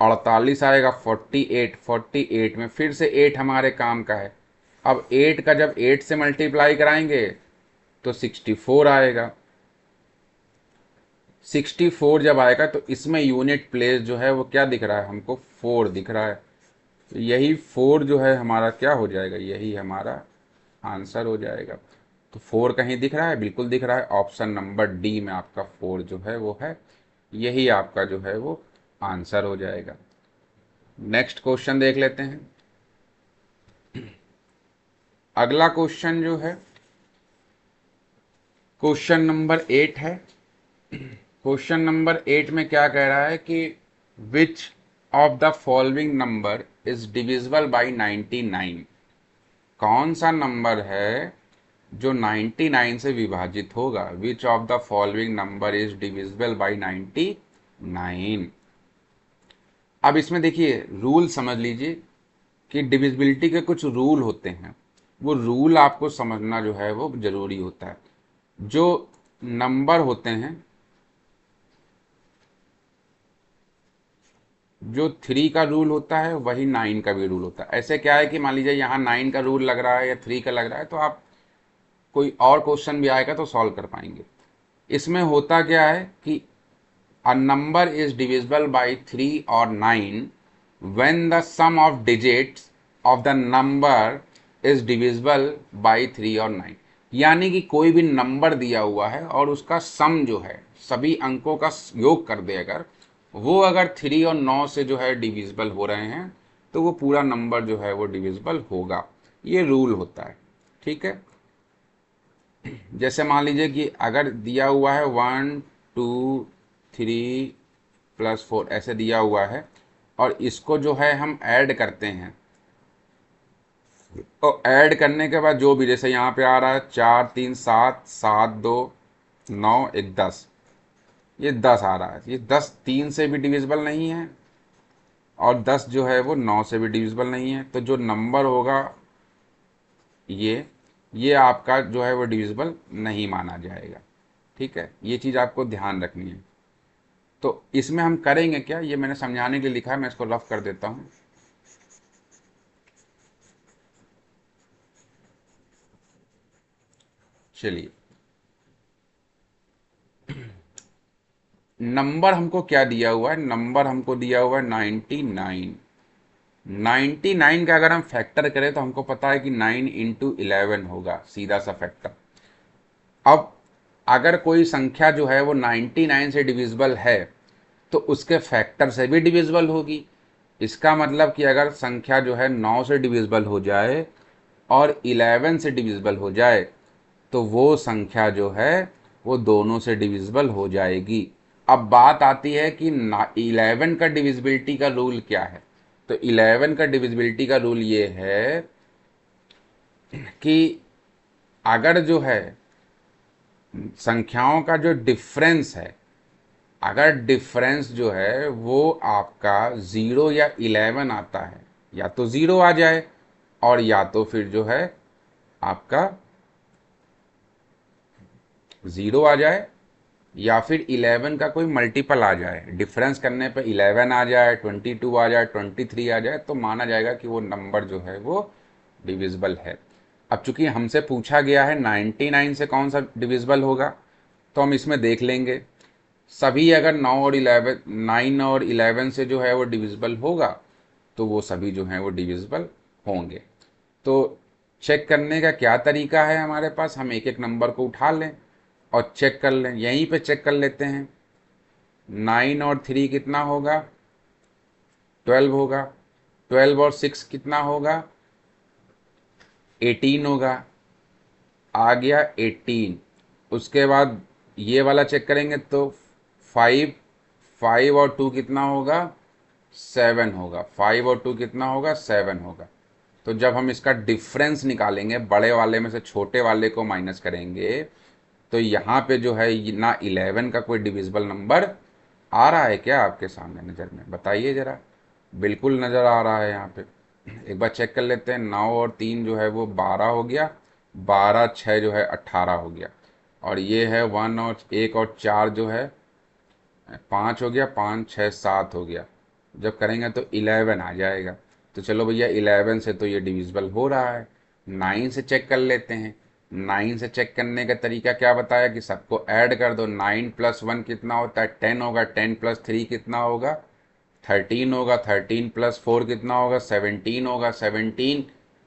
48 आएगा। 48, 48 में फिर से 8 हमारे काम का है। अब 8 का जब 8 से मल्टीप्लाई कराएंगे तो 64 आएगा। 64 जब आएगा तो इसमें यूनिट प्लेस जो है वो क्या दिख रहा है हमको, 4 दिख रहा है। तो यही 4 जो है हमारा क्या हो जाएगा, यही हमारा आंसर हो जाएगा। तो 4 कहीं दिख रहा है, बिल्कुल दिख रहा है। ऑप्शन नंबर डी में आपका 4 जो है वो है, यही आपका जो है वो आंसर हो जाएगा। नेक्स्ट क्वेश्चन देख लेते हैं। अगला क्वेश्चन जो है क्वेश्चन नंबर 8 है। क्वेश्चन नंबर 8 में क्या कह रहा है कि which of the following number is divisible by 99। कौन सा नंबर है जो 99 से विभाजित होगा। Which of the following number is divisible by 99। अब इसमें देखिए रूल समझ लीजिए कि डिविजिबिलिटी के कुछ रूल होते हैं, वो रूल आपको समझना जो है वो जरूरी होता है। जो नंबर होते हैं, जो 3 का रूल होता है वही 9 का भी रूल होता है। ऐसे क्या है कि मान लीजिए यहाँ 9 का रूल लग रहा है या 3 का लग रहा है, तो आप कोई और क्वेश्चन भी आएगा तो सॉल्व कर पाएंगे। इसमें होता क्या है कि a number is divisible by 3 और 9 when the sum of digits of the number is divisible by 3 और 9। यानी कि कोई भी नंबर दिया हुआ है और उसका सम जो है सभी अंकों का योग कर दे, अगर वो अगर 3 और 9 से जो है डिविजिबल हो रहे हैं तो वो पूरा नंबर जो है वो डिविजिबल होगा। ये रूल होता है, ठीक है। जैसे मान लीजिए कि अगर दिया हुआ है 1 2 3 प्लस 4 ऐसे दिया हुआ है और इसको जो है हम ऐड करते हैं, और ऐड करने के बाद जो भी, जैसे यहाँ पे आ रहा है 4 3 7 7 2 9 1 10, ये 10 आ रहा है। ये 10 3 से भी डिविजिबल नहीं है और 10 जो है वो 9 से भी डिविजिबल नहीं है। तो जो नंबर होगा ये आपका जो है वो डिविजिबल नहीं माना जाएगा, ठीक है। ये चीज़ आपको ध्यान रखनी है। तो इसमें हम करेंगे क्या, ये मैंने समझाने के लिए लिखा है, मैं इसको रफ कर देता हूँ। चलिए, नंबर हमको क्या दिया हुआ है, नंबर हमको दिया हुआ है 99। 99 का अगर हम फैक्टर करें तो हमको पता है कि 9 इंटू 11 होगा, सीधा सा फैक्टर। अब अगर कोई संख्या जो है वो 99 से डिविजिबल है तो उसके फैक्टर से भी डिविजिबल होगी। इसका मतलब कि अगर संख्या जो है 9 से डिविजिबल हो जाए और 11 से डिविजिबल हो जाए तो वो संख्या जो है वो दोनों से डिविजिबल हो जाएगी। अब बात आती है कि 11 का डिविजिबिलिटी का रूल क्या है। तो 11 का डिविजिबिलिटी का रूल ये है कि अगर जो है संख्याओं का जो डिफरेंस है, अगर डिफरेंस जो है वो आपका 0 या 11 आता है, या तो 0 आ जाए और या तो फिर जो है आपका 0 आ जाए या फिर 11 का कोई मल्टीपल आ जाए। डिफरेंस करने पे 11 आ जाए, 22 आ जाए, 23 आ जाए, तो माना जाएगा कि वो नंबर जो है वो डिविजिबल है। अब चूंकि हमसे पूछा गया है 99 से कौन सा डिविजिबल होगा, तो हम इसमें देख लेंगे। सभी अगर 9 और 11, 9 और 11 से जो है वो डिविजिबल होगा तो वो सभी जो हैं वो डिविजिबल होंगे। तो चेक करने का क्या तरीका है हमारे पास, हम एक एक नंबर को उठा लें और चेक कर लें। यहीं पे चेक कर लेते हैं। 9 और 3 कितना होगा, 12 होगा। 12 और 6 कितना होगा, 18 होगा। आ गया 18। उसके बाद ये वाला चेक करेंगे तो 5, 5 और 2 कितना होगा, 7 होगा। 5 और 2 कितना होगा, 7 होगा। तो जब हम इसका डिफरेंस निकालेंगे, बड़े वाले में से छोटे वाले को माइनस करेंगे, तो यहाँ पे जो है ना 11 का कोई डिविजिबल नंबर आ रहा है क्या आपके सामने नज़र में, बताइए ज़रा। बिल्कुल नज़र आ रहा है यहाँ पे। एक बार चेक कर लेते हैं। 9 और 3 जो है वो 12 हो गया, 12 6 जो है 18 हो गया। और ये है 1 और 1 और 4 जो है 5 हो गया, 5 6 7 हो गया। जब करेंगे तो 11 आ जाएगा। तो चलो भैया 11 से तो ये डिविजिबल हो रहा है। 9 से चेक कर लेते हैं। 9 से चेक करने का तरीका क्या बताया कि सबको ऐड कर दो। 9 प्लस 1 कितना होता है, 10 होगा। 10 प्लस 3 कितना होगा, 13 होगा। 13 प्लस 4 कितना होगा, 17 होगा। 17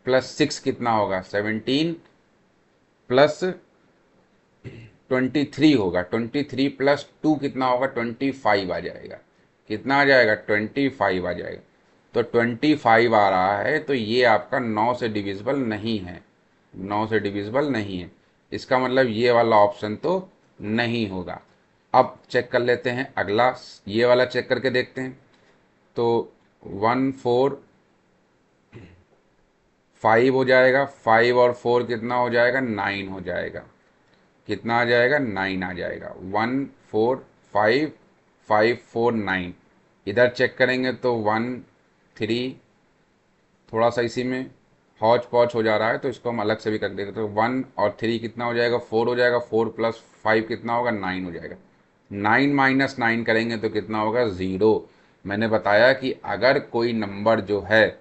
प्लस 6 कितना होगा, 17 प्लस 23 होगा। 23 प्लस 2 कितना होगा, 25 आ जाएगा। कितना आ जाएगा, 25 आ जाएगा। तो 25 आ रहा है, तो ये आपका 9 से डिविजिबल नहीं है। 9 से डिविजिबल नहीं है, इसका मतलब ये वाला ऑप्शन तो नहीं होगा। अब चेक कर लेते हैं अगला, ये वाला चेक करके देखते हैं। तो 1 4 5 हो जाएगा। 5 और 4 कितना हो जाएगा, 9 हो जाएगा। कितना आ जाएगा, 9 आ जाएगा। 1 4 5, 5 4 9। इधर चेक करेंगे तो 1 3, थोड़ा सा इसी में हौच पौच हो जा रहा है तो इसको हम अलग से भी कर देंगे। तो 1 और 3 कितना हो जाएगा, 4 हो जाएगा। 4 प्लस 5 कितना होगा, 9 हो जाएगा। 9 माइनस 9 करेंगे तो कितना होगा, 0। मैंने बताया कि अगर कोई नंबर जो है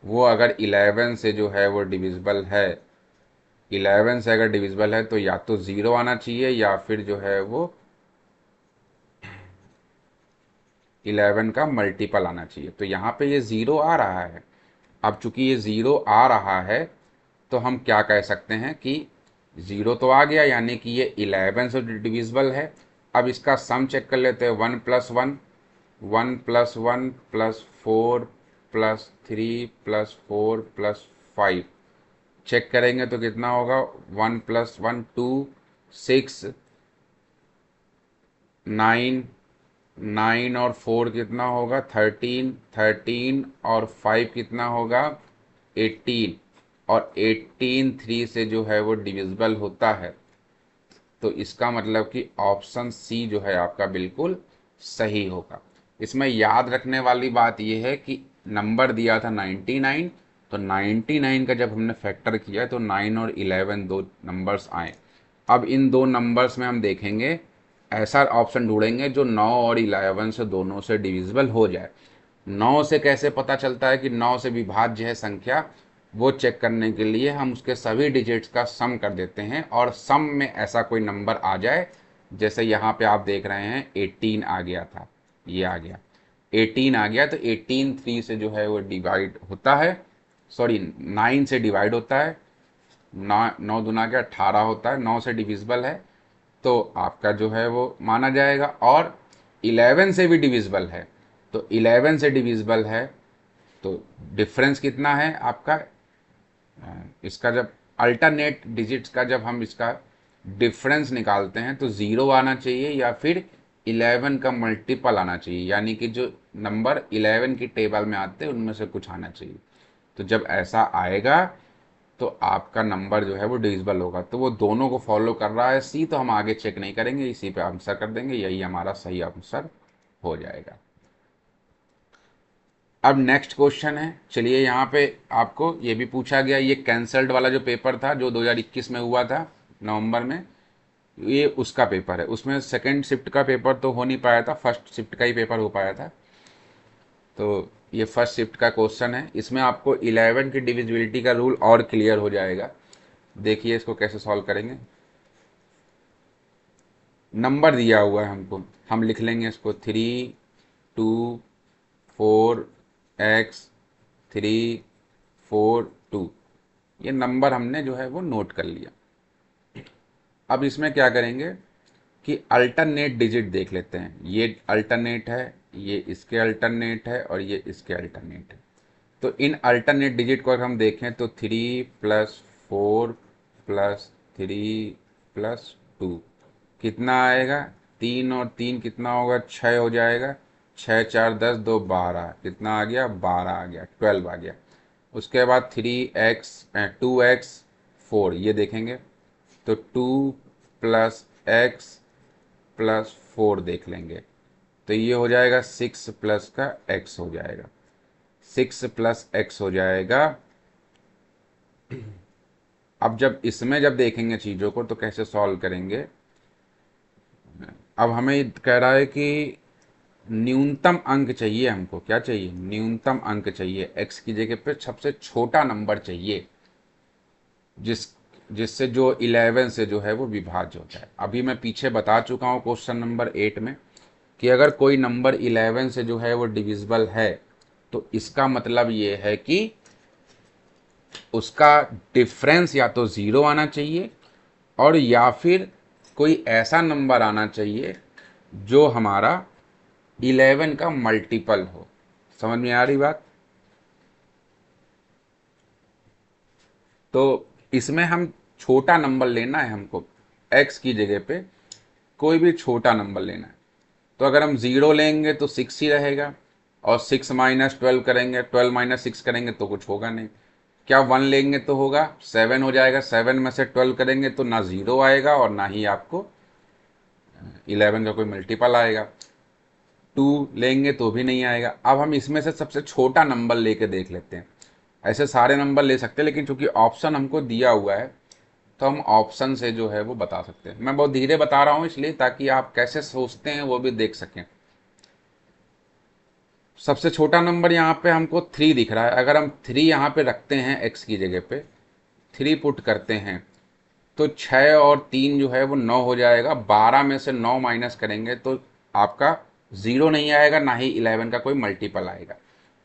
वो अगर 11 से जो है वो डिविजिबल है, 11 से अगर डिविजिबल है तो या तो 0 आना चाहिए या फिर जो है वो 11 का मल्टीपल आना चाहिए। तो यहाँ पे ये 0 आ रहा है। अब चूंकि ये 0 आ रहा है तो हम क्या कह सकते हैं कि 0 तो आ गया, यानी कि ये 11 से डिविजिबल है। अब इसका सम चेक कर लेते हैं। 1 plus 1, 1 plus 1 plus 4 plus 3 plus 4 plus 5। Check करेंगे तो कितना होगा, 1 प्लस 1 2, 6 9, 9 और 4 कितना होगा, 13, 13 और 5 कितना होगा, 18। और 18 3 से जो है वो डिविजिबल होता है। तो इसका मतलब कि ऑप्शन सी जो है आपका बिल्कुल सही होगा। इसमें याद रखने वाली बात यह है कि नंबर दिया था 99, तो 99 का जब हमने फैक्टर किया तो 9 और 11 दो नंबर्स आए। अब इन दो नंबर्स में हम देखेंगे, ऐसा ऑप्शन ढूंढेंगे जो 9 और 11 से दोनों से डिविजिबल हो जाए। 9 से कैसे पता चलता है कि 9 से विभाज्य है संख्या, वो चेक करने के लिए हम उसके सभी डिजिट्स का सम कर देते हैं और सम में ऐसा कोई नंबर आ जाए, जैसे यहाँ पे आप देख रहे हैं 18 आ गया था, ये आ गया 18 आ गया। तो 18 3 से जो है वो डिवाइड होता है, सॉरी 9 से डिवाइड होता है। 9 दूना के 18 होता है, 9 से डिविजिबल है तो आपका जो है वो माना जाएगा। और 11 से भी डिविजिबल है, तो 11 से डिविजिबल है तो डिफरेंस कितना है आपका, इसका जब अल्टरनेट डिजिट्स का जब हम इसका डिफरेंस निकालते हैं तो 0 आना चाहिए या फिर 11 का मल्टीपल आना चाहिए, यानी कि जो नंबर 11 की टेबल में आते हैं उनमें से कुछ आना चाहिए। तो जब ऐसा आएगा तो आपका नंबर जो है वो डिविजिबल होगा। तो वो दोनों को फॉलो कर रहा है सी, तो हम आगे चेक नहीं करेंगे, इसी पे आंसर कर देंगे, यही हमारा सही आंसर हो जाएगा। अब नेक्स्ट क्वेश्चन है, चलिए यहाँ पे आपको ये भी पूछा गया, ये कैंसल्ड वाला जो पेपर था जो 2021 में हुआ था नवंबर में, ये उसका पेपर है। उसमें सेकंड शिफ्ट का पेपर तो हो नहीं पाया था, फर्स्ट शिफ्ट का ही पेपर हो पाया था। तो ये फर्स्ट शिफ्ट का क्वेश्चन है, इसमें आपको 11 की डिविजिबिलिटी का रूल और क्लियर हो जाएगा। देखिए इसको कैसे सॉल्व करेंगे। नंबर दिया हुआ है हमको, हम लिख लेंगे इसको 3 2 4 x 3 4 2। ये नंबर हमने जो है वो नोट कर लिया। अब इसमें क्या करेंगे, कि अल्टरनेट डिजिट देख लेते हैं। ये अल्टरनेट है, ये इसके अल्टरनेट है और ये इसके अल्टरनेट है। तो इन अल्टरनेट डिजिट को अगर हम देखें तो 3+4+3+2 कितना आएगा? 3 और 3 कितना होगा? 6 हो जाएगा। 6 4 10 2 12 कितना आ गया? 12 आ गया, 12 आ गया। उसके बाद 2x4 ये देखेंगे तो 2+x+4 देख लेंगे तो ये हो जाएगा 6 प्लस का x हो जाएगा, 6+x हो जाएगा। अब जब इसमें जब देखेंगे चीज़ों को तो कैसे सॉल्व करेंगे? अब हमें कह रहा है कि न्यूनतम अंक चाहिए हमको। क्या चाहिए? न्यूनतम अंक चाहिए। x की जगह पे सबसे छोटा नंबर चाहिए जिससे जो 11 से जो है वो विभाज्य होता है। अभी मैं पीछे बता चुका हूँ क्वेश्चन नंबर 8 में कि अगर कोई नंबर 11 से जो है वो डिविजिबल है तो इसका मतलब ये है कि उसका डिफरेंस या तो 0 आना चाहिए और या फिर कोई ऐसा नंबर आना चाहिए जो हमारा 11 का मल्टीपल हो। समझ में आ रही बात? तो इसमें हम छोटा नंबर लेना है हमको, x की जगह पे कोई भी छोटा नंबर लेना है। तो अगर हम 0 लेंगे तो 6 ही रहेगा और 6 माइनस 12 करेंगे, 12 माइनस 6 करेंगे तो कुछ होगा नहीं। क्या 1 लेंगे तो होगा 7 हो जाएगा, 7 में से 12 करेंगे तो ना 0 आएगा और ना ही आपको 11 का कोई मल्टीपल आएगा। 2 लेंगे तो भी नहीं आएगा। अब हम इसमें से सबसे छोटा नंबर लेके देख लेते हैं। ऐसे सारे नंबर ले सकते हैं लेकिन चूंकि ऑप्शन हमको दिया हुआ है तो हम ऑप्शन से जो है वो बता सकते हैं। मैं बहुत धीरे बता रहा हूँ इसलिए ताकि आप कैसे सोचते हैं वो भी देख सकें। सबसे छोटा नंबर यहाँ पे हमको 3 दिख रहा है। अगर हम 3 यहाँ पे रखते हैं x की जगह पे, 3 पुट करते हैं तो 6 और 3 जो है वो 9 हो जाएगा। 12 में से 9 माइनस करेंगे तो आपका 0 नहीं आएगा, ना ही 11 का कोई मल्टीपल आएगा।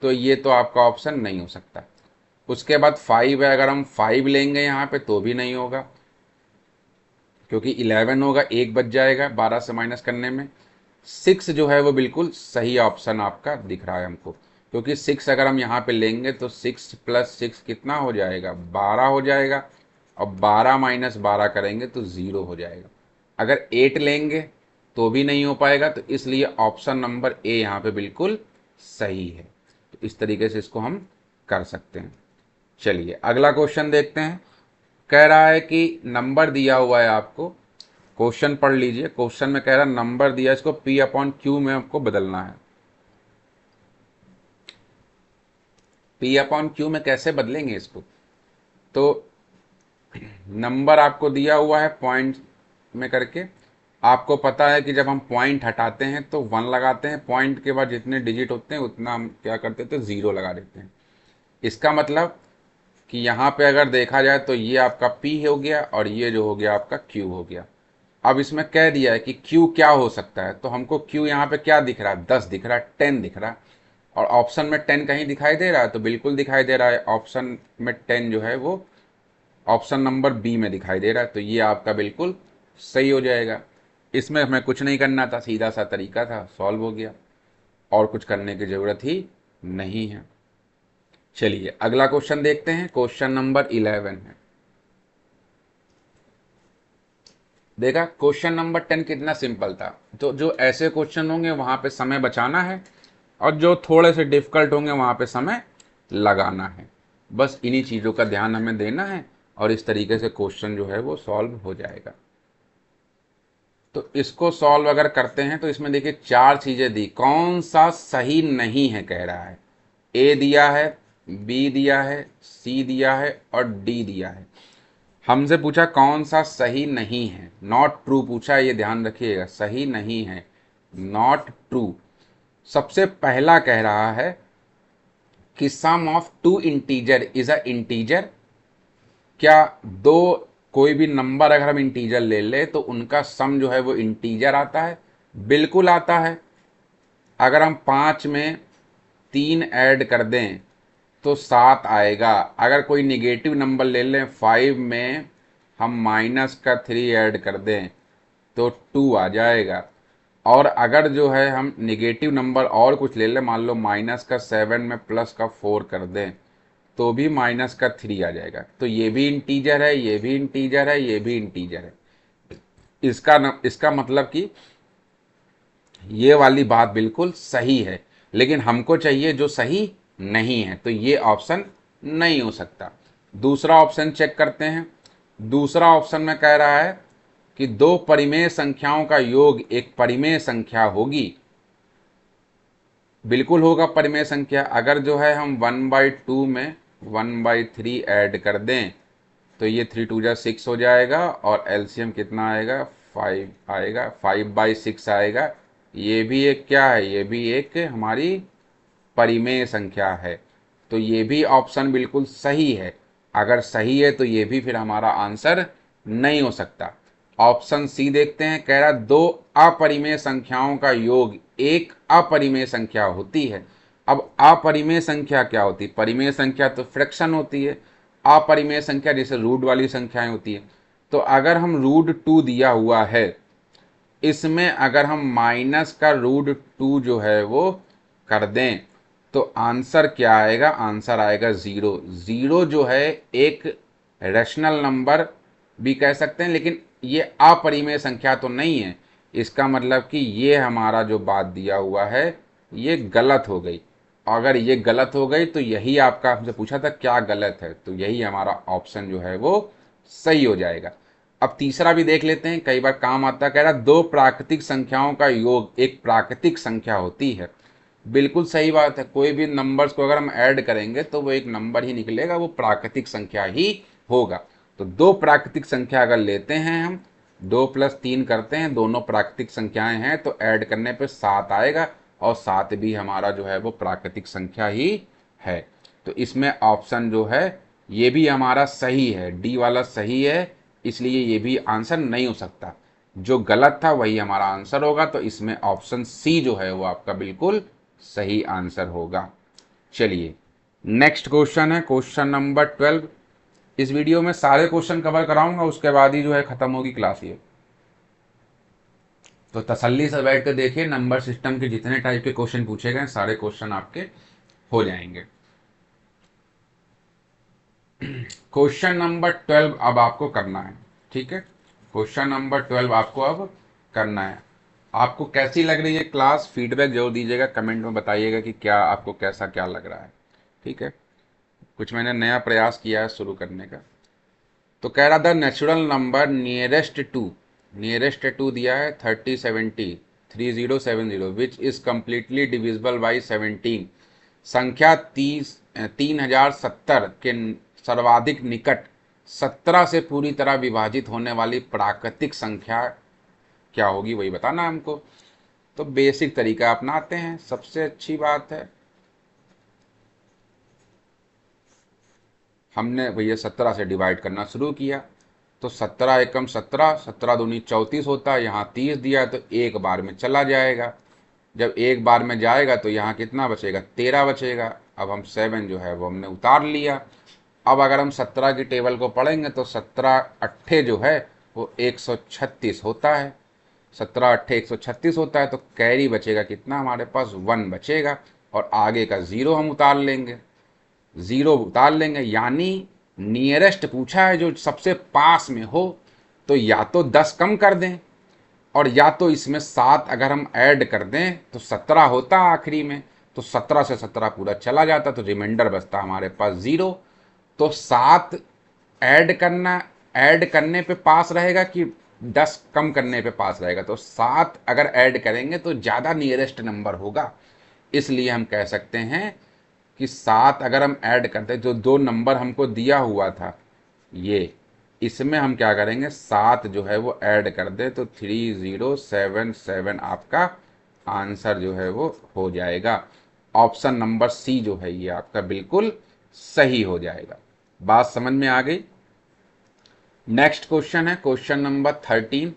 तो ये तो आपका ऑप्शन नहीं हो सकता। उसके बाद 5 है, अगर हम 5 लेंगे यहाँ पे तो भी नहीं होगा क्योंकि 11 होगा, 1 बच जाएगा 12 से माइनस करने में। 6 जो है वो बिल्कुल सही ऑप्शन आपका दिख रहा है हमको, क्योंकि 6 अगर हम यहाँ पे लेंगे तो 6+6 कितना हो जाएगा? 12 हो जाएगा और 12 माइनस 12 करेंगे तो 0 हो जाएगा। अगर 8 लेंगे तो भी नहीं हो पाएगा, तो इसलिए ऑप्शन नंबर ए यहाँ पे बिल्कुल सही है। तो इस तरीके से इसको हम कर सकते हैं। चलिए अगला क्वेश्चन देखते हैं। कह रहा है कि नंबर दिया हुआ है आपको, क्वेश्चन पढ़ लीजिए। क्वेश्चन में कह रहा है नंबर दिया, इसको p/q में आपको बदलना है। p/q में कैसे बदलेंगे इसको? तो नंबर आपको दिया हुआ है पॉइंट में करके। आपको पता है कि जब हम पॉइंट हटाते हैं तो 1 लगाते हैं, पॉइंट के बाद जितने डिजिट होते हैं उतना हम क्या करते थे? 0 लगा देते हैं। इसका मतलब कि यहाँ पे अगर देखा जाए तो ये आपका P हो गया और ये जो हो गया आपका Q हो गया। अब इसमें कह दिया है कि Q क्या हो सकता है, तो हमको Q यहाँ पे क्या दिख रहा है? 10 दिख रहा है, 10 दिख रहा है। और ऑप्शन में 10 कहीं दिखाई दे रहा है? तो बिल्कुल दिखाई दे रहा है। ऑप्शन में 10 जो है वो ऑप्शन नंबर बी में दिखाई दे रहा है। तो ये आपका बिल्कुल सही हो जाएगा। इसमें हमें कुछ नहीं करना था, सीधा सा तरीका था, सॉल्व हो गया और कुछ करने की ज़रूरत ही नहीं है। चलिए अगला क्वेश्चन देखते हैं। क्वेश्चन नंबर 11 है। देखा क्वेश्चन नंबर 10 कितना सिंपल था। तो जो ऐसे क्वेश्चन होंगे वहां पे समय बचाना है और जो थोड़े से डिफिकल्ट होंगे वहां पे समय लगाना है। बस इन्हीं चीज़ों का ध्यान हमें देना है और इस तरीके से क्वेश्चन जो है वो सॉल्व हो जाएगा। तो इसको सॉल्व अगर करते हैं तो इसमें देखिए 4 चीज़ें दी, कौन सा सही नहीं है कह रहा है। ए दिया है, बी दिया है, सी दिया है और डी दिया है। हमसे पूछा कौन सा सही नहीं है, नॉट ट्रू पूछा है, ये ध्यान रखिएगा, सही नहीं है, नॉट ट्रू। सबसे पहला कह रहा है कि sum of two integer is a integer. क्या दो कोई भी नंबर अगर हम इंटीजर ले ले तो उनका सम जो है वो इंटीजर आता है? बिल्कुल आता है। अगर हम 5 में 3 ऐड कर दें तो 7 आएगा। अगर कोई निगेटिव नंबर ले लें, 5 में हम -3 ऐड कर दें तो 2 आ जाएगा। और अगर जो है हम निगेटिव नंबर और कुछ ले लें, मान लो माइनस का 7 में प्लस का 4 कर दें, तो भी माइनस का 3 आ जाएगा। तो ये भी इंटीजर है, ये भी इंटीजर है, ये भी इंटीजर है। इसका मतलब कि ये वाली बात बिल्कुल सही है, लेकिन हमको चाहिए जो सही नहीं है, तो ये ऑप्शन नहीं हो सकता। दूसरा ऑप्शन चेक करते हैं। दूसरा ऑप्शन में कह रहा है कि दो परिमेय संख्याओं का योग एक परिमेय संख्या होगी। बिल्कुल होगा परिमेय संख्या। अगर जो है हम 1/2 में 1/3 ऐड कर दें, तो ये 3 2 जा 6 हो जाएगा, और एलसीएम कितना आएगा, 5 आएगा, 5/6 आएगा। ये भी एक क्या है, ये भी एक हमारी परिमेय संख्या है। तो ये भी ऑप्शन बिल्कुल सही है। अगर सही है तो ये भी फिर हमारा आंसर नहीं हो सकता। ऑप्शन सी देखते हैं। कह रहा दो अपरिमेय संख्याओं का योग एक अपरिमेय संख्या होती है। अब अपरिमेय संख्या क्या होती है? परिमेय संख्या तो फ्रैक्शन होती है। अपरिमेय संख्या जैसे रूट वाली संख्याएं होती है। तो अगर हम √2 दिया हुआ है, इसमें अगर हम माइनस का √2 जो है वो कर दें, तो आंसर क्या आएगा? आंसर आएगा 0। 0 जो है एक रैशनल नंबर भी कह सकते हैं, लेकिन ये अपरिमेय संख्या तो नहीं है। इसका मतलब कि ये हमारा जो बात दिया हुआ है ये गलत हो गई। अगर ये गलत हो गई तो यही आपका हमसे पूछा था क्या गलत है, तो यही हमारा ऑप्शन जो है वो सही हो जाएगा। अब तीसरा भी देख लेते हैं, कई बार काम आता है। कह रहा दो प्राकृतिक संख्याओं का योग एक प्राकृतिक संख्या होती है। बिल्कुल सही बात है। कोई भी नंबर्स को अगर हम ऐड करेंगे तो वो एक नंबर ही निकलेगा, वो प्राकृतिक संख्या ही होगा। तो दो प्राकृतिक संख्या अगर लेते हैं हम, 2 + 3 करते हैं, दोनों प्राकृतिक संख्याएं हैं, तो ऐड करने पे 7 आएगा, और 7 भी हमारा जो है वो प्राकृतिक संख्या ही है। तो इसमें ऑप्शन जो है ये भी हमारा सही है, डी वाला सही है, इसलिए ये भी आंसर नहीं हो सकता। जो गलत था वही हमारा आंसर होगा। तो इसमें ऑप्शन सी जो है वो आपका बिल्कुल सही आंसर होगा। चलिए नेक्स्ट क्वेश्चन है क्वेश्चन नंबर 12। इस वीडियो में सारे क्वेश्चन कवर कराऊंगा, उसके बाद ही जो है खत्म होगी क्लास ये। तो तसल्ली से बैठ कर देखिए, नंबर सिस्टम के जितने टाइप के क्वेश्चन पूछे गए सारे क्वेश्चन आपके हो जाएंगे। क्वेश्चन नंबर 12 अब आपको करना है, ठीक है। क्वेश्चन नंबर 12 आपको अब करना है। आपको कैसी लग रही है क्लास? फीडबैक जरूर दीजिएगा, कमेंट में बताइएगा कि क्या आपको कैसा क्या लग रहा है, ठीक है। कुछ मैंने नया प्रयास किया है शुरू करने का। तो कह रहा the natural number nearest to दिया है 3070 which is completely divisible by 17। संख्या 3070 के सर्वाधिक निकट 17 से पूरी तरह विभाजित होने वाली प्राकृतिक संख्या क्या होगी, वही बताना हमको। तो बेसिक तरीका अपनाते हैं, सबसे अच्छी बात है। हमने भैया 17 से डिवाइड करना शुरू किया, तो 17 एकम 17, 17 दूनी 34 होता है। यहाँ 30 दिया है तो एक बार में चला जाएगा। जब एक बार में जाएगा तो यहाँ कितना बचेगा? 13 बचेगा। अब हम 7 जो है वो हमने उतार लिया। अब अगर हम 17 की टेबल को पढ़ेंगे तो 17 अट्ठे जो है वो 136 होता है। 17 अट्ठे 136 होता है, तो कैरी बचेगा कितना? हमारे पास 1 बचेगा, और आगे का 0 हम उतार लेंगे। 0 उतार लेंगे, यानी नियरेस्ट पूछा है जो सबसे पास में हो, तो या तो 10 कम कर दें, और या तो इसमें 7 अगर हम ऐड कर दें तो 17 होता आखिरी में। तो 17 से 17 पूरा चला जाता, तो रिमाइंडर बचता हमारे पास 0। तो 7 ऐड करने पे पास रहेगा कि 10 कम करने पे पास रहेगा? तो 7 अगर ऐड करेंगे तो ज़्यादा नियरेस्ट नंबर होगा। इसलिए हम कह सकते हैं कि 7 अगर हम ऐड करते, जो दो नंबर हमको दिया हुआ था ये, इसमें हम क्या करेंगे? 7 जो है वो ऐड कर दे, तो 3077 आपका आंसर जो है वो हो जाएगा। ऑप्शन नंबर सी जो है ये आपका बिल्कुल सही हो जाएगा। बात समझ में आ गई? नेक्स्ट क्वेश्चन है क्वेश्चन नंबर 13।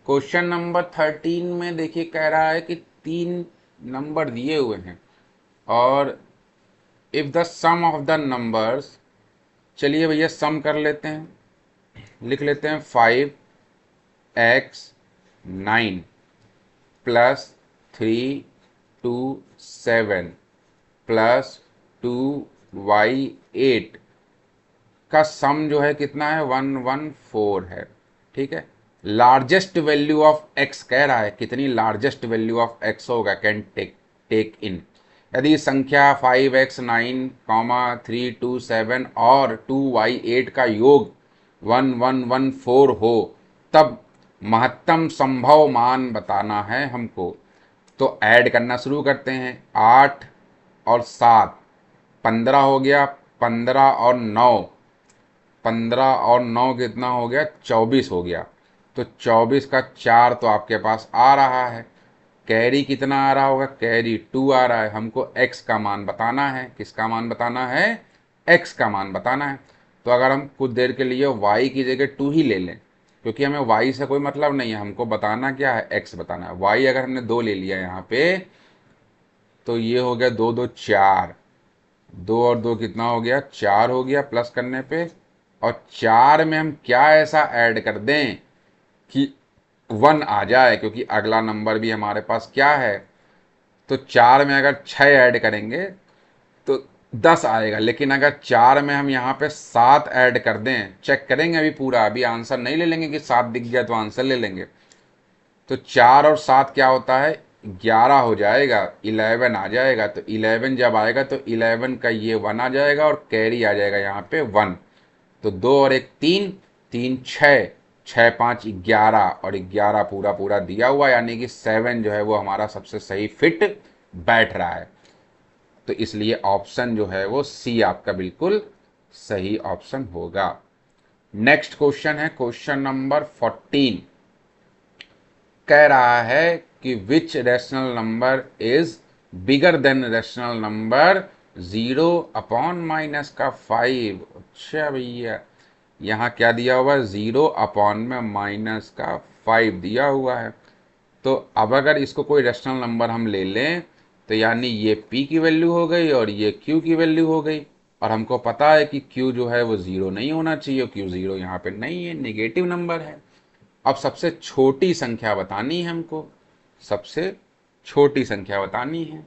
क्वेश्चन नंबर 13 में देखिए कह रहा है कि 3 नंबर दिए हुए हैं, और if the sum of the numbers, चलिए भैया सम कर लेते हैं। लिख लेते हैं 5x 9 प्लस 3 2 7 प्लस 2y8 का सम जो है कितना है 114 है। ठीक है, लार्जेस्ट वैल्यू ऑफ एक्स कह रहा है, कितनी लार्जेस्ट वैल्यू ऑफ एक्स होगा, कैन टेक इन। यदि संख्या 5x9, 3 2 7 और 2y8 का योग 1114 हो तब महत्तम संभव मान बताना है हमको। तो ऐड करना शुरू करते हैं। 8 और 7 15 हो गया, 15 और 9 कितना हो गया, 24 हो गया। तो 24 का 4 तो आपके पास आ रहा है। कैरी कितना आ रहा होगा, कैरी 2 आ रहा है। हमको x का मान बताना है। किसका मान बताना है, x का मान बताना है। तो अगर हम कुछ देर के लिए y की जगह 2 ही ले लें, क्योंकि हमें y से कोई मतलब नहीं है, हमको बताना क्या है, x बताना है। y अगर हमने 2 ले लिया यहाँ पे, तो ये हो गया 2 2 4, 2 और 2 कितना हो गया, 4 हो गया प्लस करने पे। और 4 में हम क्या ऐसा ऐड कर दें कि 1 आ जाए, क्योंकि अगला नंबर भी हमारे पास क्या है। तो 4 में अगर 6 ऐड करेंगे तो 10 आएगा, लेकिन अगर 4 में हम यहाँ पे 7 ऐड कर दें, चेक करेंगे अभी पूरा, अभी आंसर नहीं ले लेंगे कि 7 दिख गया तो आंसर ले लेंगे। तो 4 और 7 क्या होता है, 11 हो जाएगा, 11 आ जाएगा। तो 11 जब आएगा तो 11 का ये 1 आ जाएगा और कैरी आ जाएगा यहाँ पे 1। तो 2 और 1 3, 3 6, 6 5 11 और 11 पूरा पूरा दिया हुआ, यानी कि 7 जो है वो हमारा सबसे सही फिट बैठ रहा है। तो इसलिए ऑप्शन जो है वो सी आपका बिल्कुल सही ऑप्शन होगा। नेक्स्ट क्वेश्चन है क्वेश्चन नंबर 14। कह रहा है कि which rational number is bigger than rational number 0/-5। अच्छा भैया, यहाँ क्या दिया हुआ है, 0/-5 दिया हुआ है। तो अब अगर इसको कोई रैशनल नंबर हम ले लें, तो यानी ये p की वैल्यू हो गई और ये q की वैल्यू हो गई। और हमको पता है कि q जो है वो 0 नहीं होना चाहिए, q 0 यहाँ पे नहीं है, नेगेटिव नंबर है। अब सबसे छोटी संख्या बतानी है हमको, सबसे छोटी संख्या बतानी है,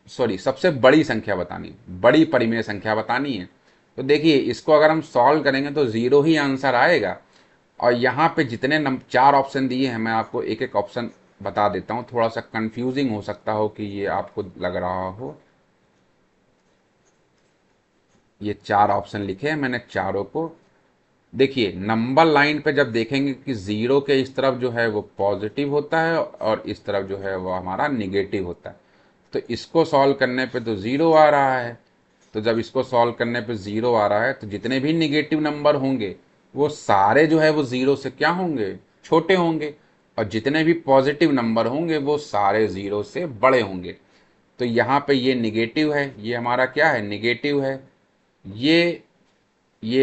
सॉरी सबसे बड़ी संख्या बतानी, बड़ी परिमेय संख्या बतानी है। तो देखिए इसको अगर हम सॉल्व करेंगे तो 0 ही आंसर आएगा। और यहाँ पे जितने 4 ऑप्शन दिए हैं, मैं आपको एक एक ऑप्शन बता देता हूँ, थोड़ा सा कंफ्यूजिंग हो सकता हो कि ये आपको लग रहा हो। ये 4 ऑप्शन लिखे हैं मैंने, चारों को देखिए। नंबर लाइन पे जब देखेंगे कि 0 के इस तरफ जो है वो पॉजिटिव होता है और इस तरफ जो है वो हमारा निगेटिव होता है। तो इसको सॉल्व करने पे तो 0 आ रहा है। तो जब इसको सॉल्व करने पे 0 आ रहा है, तो जितने भी निगेटिव नंबर होंगे वो सारे जो है वो 0 से क्या होंगे, छोटे होंगे। और जितने भी पॉजिटिव नंबर होंगे वो सारे 0 से बड़े होंगे। तो यहाँ पे ये निगेटिव है, ये हमारा क्या है, निगेटिव है। ये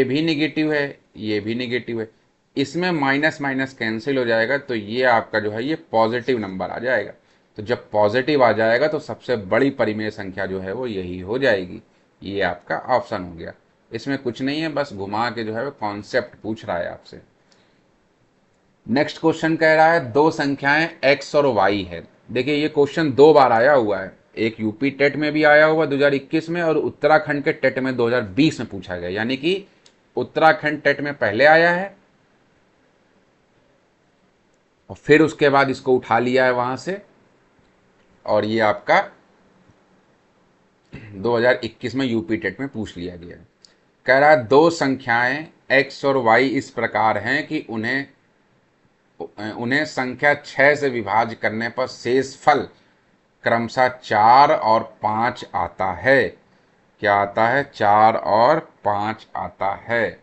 भी निगेटिव है, ये भी निगेटिव है। इसमें माइनस माइनस कैंसिल हो जाएगा, तो ये आपका जो है ये पॉजिटिव नंबर आ जाएगा। तो जब पॉजिटिव आ जाएगा तो सबसे बड़ी परिमेय संख्या जो है वो यही हो जाएगी। ये आपका ऑप्शन हो गया। इसमें कुछ नहीं है, बस घुमा के जो है वो कॉन्सेप्ट पूछ रहा है आपसे। नेक्स्ट क्वेश्चन कह रहा है दो संख्याएं x और y है। देखिए ये क्वेश्चन 2 बार आया हुआ है, एक यूपी टेट में भी आया हुआ 2021 में, और उत्तराखंड के टेट में 2020 में पूछा गया। यानी कि उत्तराखंड टेट में पहले आया है और फिर उसके बाद इसको उठा लिया है वहां से, और ये आपका 2021 में यूपी टेट में पूछ लिया गया है। कह रहा है दो संख्याएं x और y इस प्रकार हैं कि उन्हें उन्हें संख्या 6 से विभाज्य करने पर शेष फल क्रमशः 4 और 5 आता है। क्या आता है, 4 और 5 आता है।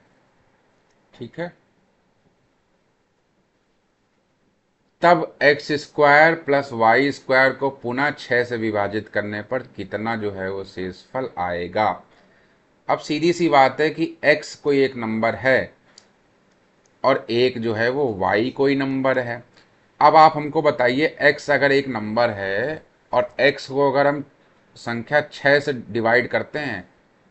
ठीक है, तब x square plus y square को पुनः 6 से विभाजित करने पर कितना जो है वो शेषफल आएगा। अब सीधी सी बात है कि x कोई एक नंबर है और एक जो है वो y कोई नंबर है। अब आप हमको बताइए, x अगर एक नंबर है और x को अगर हम संख्या 6 से डिवाइड करते हैं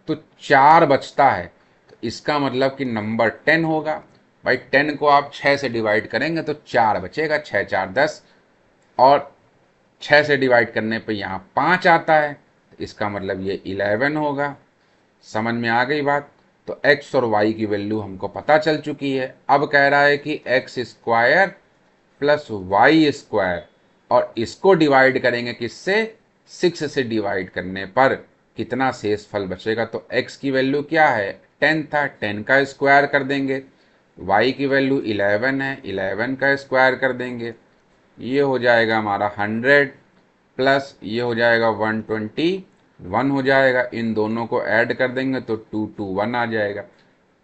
तो 4 बचता है, तो इसका मतलब कि नंबर 10 होगा। भाई 10 को आप 6 से डिवाइड करेंगे तो 4 बचेगा, 6 4 10, और 6 से डिवाइड करने पे यहाँ 5 आता है, तो इसका मतलब ये 11 होगा। समझ में आ गई बात। तो x और y की वैल्यू हमको पता चल चुकी है। अब कह रहा है कि x square plus y square, और इसको डिवाइड करेंगे किससे, 6 से डिवाइड करने पर कितना शेष फल बचेगा। तो x की वैल्यू क्या है, 10 था, 10 का स्क्वायर कर देंगे। y की वैल्यू 11 है, 11 का स्क्वायर कर देंगे। ये हो जाएगा हमारा 100, प्लस ये हो जाएगा 121 हो जाएगा। इन दोनों को ऐड कर देंगे तो 221 आ जाएगा।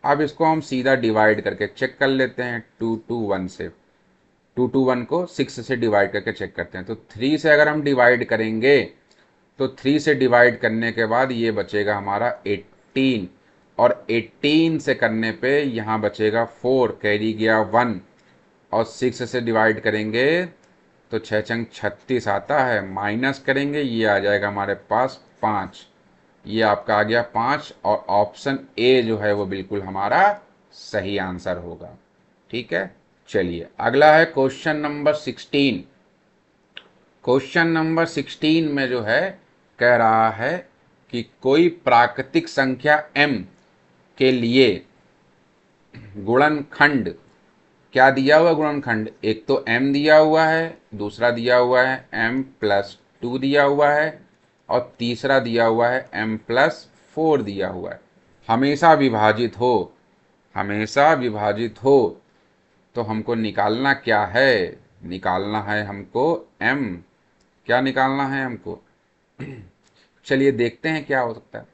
अब इसको हम सीधा डिवाइड करके चेक कर लेते हैं 221 से। 221 को 6 से डिवाइड करके चेक करते हैं। तो 3 से अगर हम डिवाइड करेंगे तो 3 से डिवाइड करने के बाद ये बचेगा हमारा 18, और 18 से करने पे यहाँ बचेगा 4, कैरी गया 1, और 6 से डिवाइड करेंगे तो 6 छंग 36 आता है, माइनस करेंगे ये आ जाएगा हमारे पास 5। ये आपका आ गया 5, और ऑप्शन ए जो है वो बिल्कुल हमारा सही आंसर होगा। ठीक है, चलिए अगला है क्वेश्चन नंबर 16। क्वेश्चन नंबर 16 में जो है कह रहा है कि कोई प्राकृतिक संख्या m के लिए गुणनखंड, क्या दिया हुआ गुणनखंड, एक तो m दिया हुआ है, दूसरा दिया हुआ है m+2 दिया हुआ है, और तीसरा दिया हुआ है m+4 दिया हुआ है। हमेशा विभाजित हो, हमेशा विभाजित हो, तो हमको निकालना क्या है, निकालना है हमको m। क्या निकालना है हमको, चलिए देखते हैं क्या हो सकता है।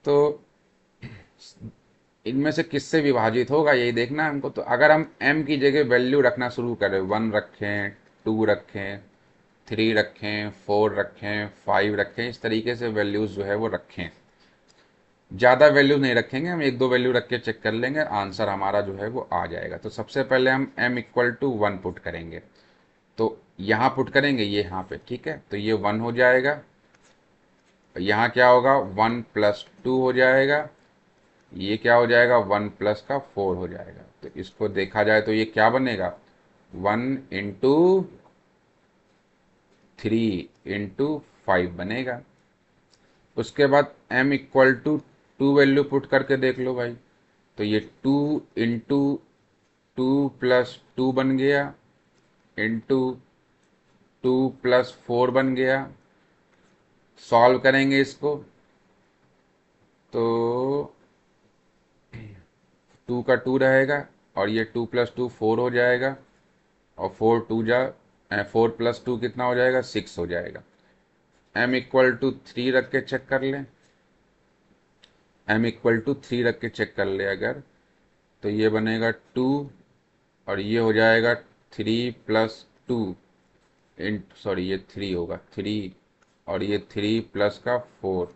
तो इनमें से किससे विभाजित होगा यही देखना है हमको। तो अगर हम m की जगह वैल्यू रखना शुरू करें, 1 रखें, 2 रखें, 3 रखें, 4 रखें, 5 रखें, इस तरीके से वैल्यूज जो है वो रखें। ज़्यादा वैल्यू नहीं रखेंगे, हम एक दो वैल्यू रख के चेक कर लेंगे, आंसर हमारा जो है वो आ जाएगा। तो सबसे पहले हम m=1 पुट करेंगे, तो यहाँ पुट करेंगे ये यहाँ पे, ठीक है, तो ये 1 हो जाएगा। यहाँ क्या होगा, 1+2 हो जाएगा, ये क्या हो जाएगा, 1+4 हो जाएगा। तो इसको देखा जाए तो ये क्या बनेगा, 1×3×5 बनेगा। उसके बाद m=2 वैल्यू पुट करके देख लो भाई, तो ये 2×2+2 बन गया, इंटू 2+4 बन गया। सॉल्व करेंगे इसको तो 2 का 2 रहेगा, और ये 2+2 4 हो जाएगा, और 4+2 कितना हो जाएगा, 6 हो जाएगा। m=3 रख के चेक कर लें, m=3 रख के चेक कर ले अगर, तो ये बनेगा 2, और ये हो जाएगा 3+2 सॉरी ये 3 होगा, 3, और ये 3+4।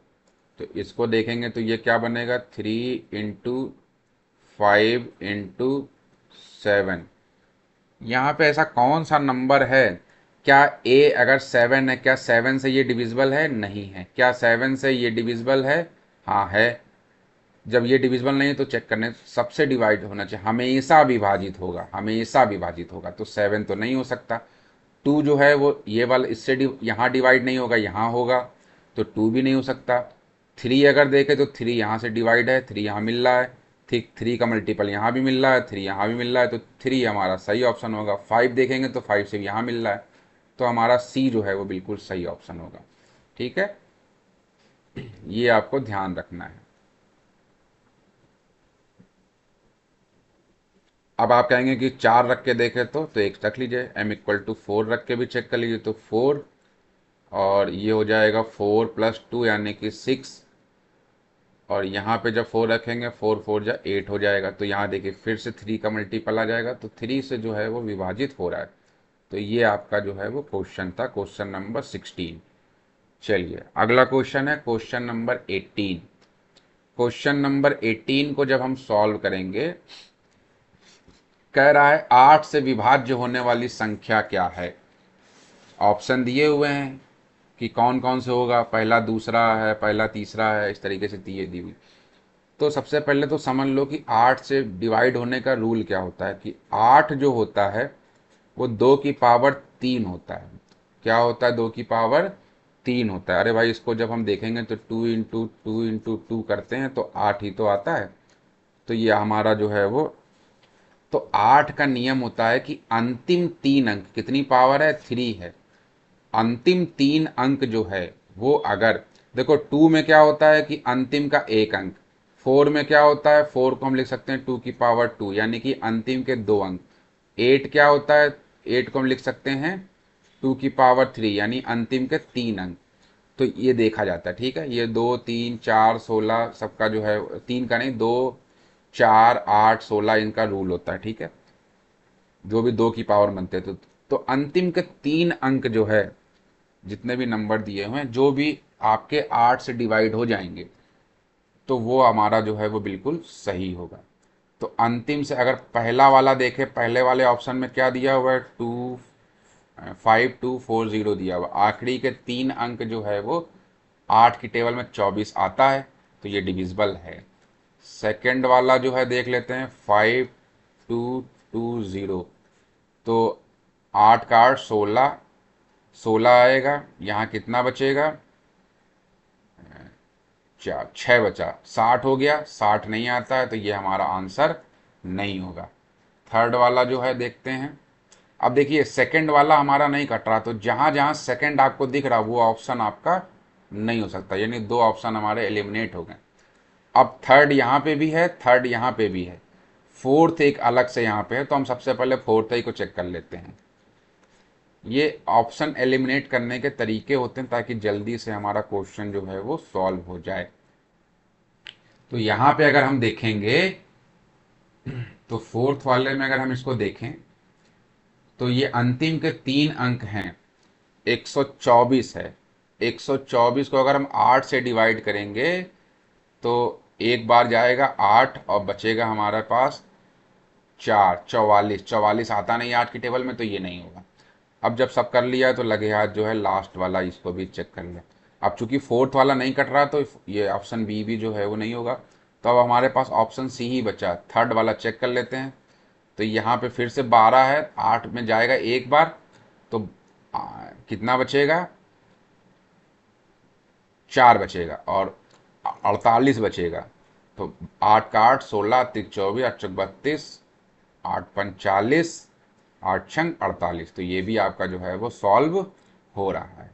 तो इसको देखेंगे तो ये क्या बनेगा, 3×5×7। यहाँ पे ऐसा कौन सा नंबर है, क्या a अगर 7 है, क्या 7 से ये डिविजिबल है, नहीं है। क्या 7 से ये डिविजिबल है, हाँ है। जब ये डिविजिबल नहीं है तो चेक करने, सबसे डिवाइड होना चाहिए, हमेशा विभाजित होगा, हमेशा विभाजित होगा। तो 7 तो नहीं हो सकता। 2 जो है वो ये वाला इससे यहाँ डिवाइड नहीं होगा, यहाँ होगा, तो 2 भी नहीं हो सकता। 3 अगर देखें तो 3 यहाँ से डिवाइड है, 3 यहाँ मिल रहा है, ठीक, 3 का मल्टीपल यहाँ भी मिल रहा है, 3 यहाँ भी मिल रहा है, तो 3 हमारा सही ऑप्शन होगा। 5 देखेंगे तो 5 से यहाँ मिल रहा है, तो हमारा सी जो है वो बिल्कुल सही ऑप्शन होगा। ठीक है, ये आपको ध्यान रखना है। अब आप कहेंगे कि 4 रख के देखे तो एक रख लीजिए, m=4 रख के भी चेक कर लीजिए, तो 4, और ये हो जाएगा 4+2 यानी कि 6, और यहाँ पे जब 4 रखेंगे 4×4=8 हो जाएगा। तो यहाँ देखिए फिर से 3 का मल्टीपल आ जाएगा, तो 3 से जो है वो विभाजित हो रहा है। तो ये आपका जो है वो क्वेश्चन था, क्वेश्चन नंबर 16। चलिए अगला क्वेश्चन है क्वेश्चन नंबर 18। क्वेश्चन नंबर 18 को जब हम सॉल्व करेंगे, कह रहा है 8 से विभाज्य होने वाली संख्या क्या है। ऑप्शन दिए हुए हैं कि कौन कौन से होगा, पहला दूसरा है, पहला तीसरा है, इस तरीके से दिए दी हुई। तो सबसे पहले तो समझ लो कि 8 से डिवाइड होने का रूल क्या होता है कि 8 जो होता है वो 2 की पावर 3 होता है। क्या होता है? 2 की पावर 3 होता है। अरे भाई, इसको जब हम देखेंगे तो 2 × 2 × 2 करते हैं तो 8 ही तो आता है। तो ये हमारा जो है वो, तो 8 का नियम होता है कि अंतिम 3 अंक, कितनी पावर है? 3 है। अंतिम 3 अंक जो है वो, अगर देखो 2 में क्या होता है कि अंतिम का 1 अंक, 4 में क्या होता है, 4 को हम लिख सकते हैं 2 की पावर 2 यानी कि अंतिम के 2 अंक। 8 क्या होता है? 8 को हम लिख सकते हैं 2 की पावर 3 यानी अंतिम के 3 अंक। तो ये देखा जाता है, ठीक है। ये 2 3 4 16 सबका जो है, 3 का नहीं, 2 4 8 16 इनका रूल होता है, ठीक है। जो भी 2 की पावर बनते हैं तो अंतिम के 3 अंक जो है, जितने भी नंबर दिए हुए हैं, जो भी आपके 8 से डिवाइड हो जाएंगे तो वो हमारा जो है वो बिल्कुल सही होगा। तो अंतिम से अगर पहला वाला देखें, पहले वाले ऑप्शन में क्या दिया हुआ है? 2 5 2 4 0 दिया हुआ। आखिरी के 3 अंक जो है वो 8 की टेबल में 24 आता है, तो ये डिविजिबल है। सेकंड वाला जो है देख लेते हैं, 5 2 2 0। तो 8 का 8 16, 16 आएगा। यहाँ कितना बचेगा? 6 बचा। 60 हो गया। 60 नहीं आता है तो ये हमारा आंसर नहीं होगा। थर्ड वाला जो है देखते हैं। अब देखिए सेकंड वाला हमारा नहीं कट रहा, तो जहां जहां सेकंड आपको दिख रहा वो ऑप्शन आपका नहीं हो सकता, यानी 2 ऑप्शन हमारे एलिमिनेट हो गए। अब थर्ड यहाँ पे भी है, थर्ड यहाँ पे भी है, फोर्थ एक अलग से यहाँ पे है, तो हम सबसे पहले फोर्थ ही को चेक कर लेते हैं। ये ऑप्शन एलिमिनेट करने के तरीके होते हैं ताकि जल्दी से हमारा क्वेश्चन जो है वो सॉल्व हो जाए। तो यहाँ पे अगर हम देखेंगे तो फोर्थ वाले में अगर हम इसको देखें तो ये अंतिम के 3 अंक हैं, 124 है। 124 को अगर हम 8 से डिवाइड करेंगे तो एक बार जाएगा 8 और बचेगा हमारे पास 4, 44। 44 आता नहीं 8 की टेबल में, तो ये नहीं होगा। अब जब सब कर लिया तो लगे हाथ जो है लास्ट वाला, इसको भी चेक कर ले। अब चूंकि फोर्थ वाला नहीं कट रहा तो ये ऑप्शन बी भी जो है वो नहीं होगा। तो अब हमारे पास ऑप्शन सी ही बचा। थर्ड वाला चेक कर लेते हैं। तो यहाँ पे फिर से 12 है, 8 में जाएगा एक बार, तो कितना बचेगा? 4 बचेगा और 48 बचेगा। तो 8 का 8 16, 3 24, 8 32, 8 5 40, 8 6 48। तो ये भी आपका जो है वो सॉल्व हो रहा है।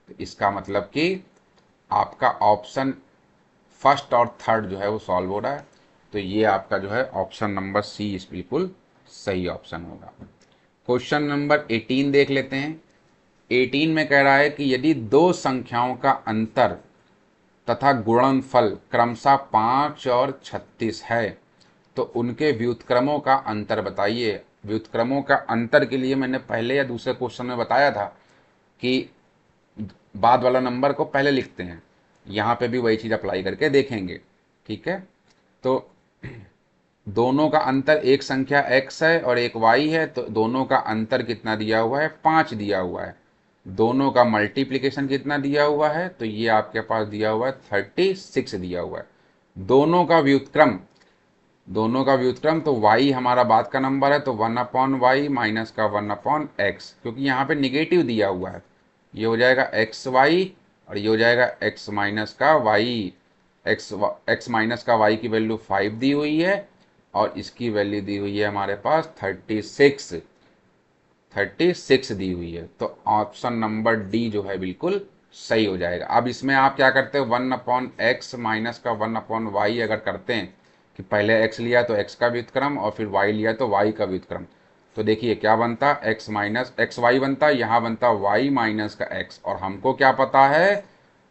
तो इसका मतलब कि आपका ऑप्शन फर्स्ट और थर्ड जो है वो सॉल्व हो रहा है। तो ये आपका जो है ऑप्शन नंबर सी इस बिल्कुल सही ऑप्शन होगा। क्वेश्चन नंबर 18 देख लेते हैं। 18 में कह रहा है कि यदि दो संख्याओं का अंतर तथा गुणनफल क्रमशः 5 और 36 है तो उनके व्युत्क्रमों का अंतर बताइए। व्युत्क्रमों का अंतर के लिए मैंने पहले या दूसरे क्वेश्चन में बताया था कि बाद वाला नंबर को पहले लिखते हैं। यहाँ पे भी वही चीज़ अप्लाई करके देखेंगे, ठीक है। तो दोनों का अंतर, एक संख्या x है और एक y है, तो दोनों का अंतर कितना दिया हुआ है? 5 दिया हुआ है। दोनों का मल्टीप्लिकेशन कितना दिया हुआ है? तो ये आपके पास दिया हुआ है 36 दिया हुआ है। दोनों का व्युत्क्रम, दोनों का व्युत्क्रम तो y हमारा बाद का नंबर है, तो 1/y माइनस का 1/x, क्योंकि यहाँ पे निगेटिव दिया हुआ है। ये हो जाएगा xy और ये हो जाएगा x माइनस का y। x माइनस का y की वैल्यू 5 दी हुई है और इसकी वैल्यू दी हुई है हमारे पास 36 दी हुई है। तो ऑप्शन नंबर डी जो है बिल्कुल सही हो जाएगा। अब इसमें आप क्या करते हैं? 1/x माइनस का 1/y अगर करते हैं कि पहले x लिया तो x का व्युत्क्रम और फिर y लिया तो y का व्युत्क्रम, तो देखिए क्या बनता? x माइनस एक्स वाई बनता, यहाँ बनता y माइनस का x, और हमको क्या पता है?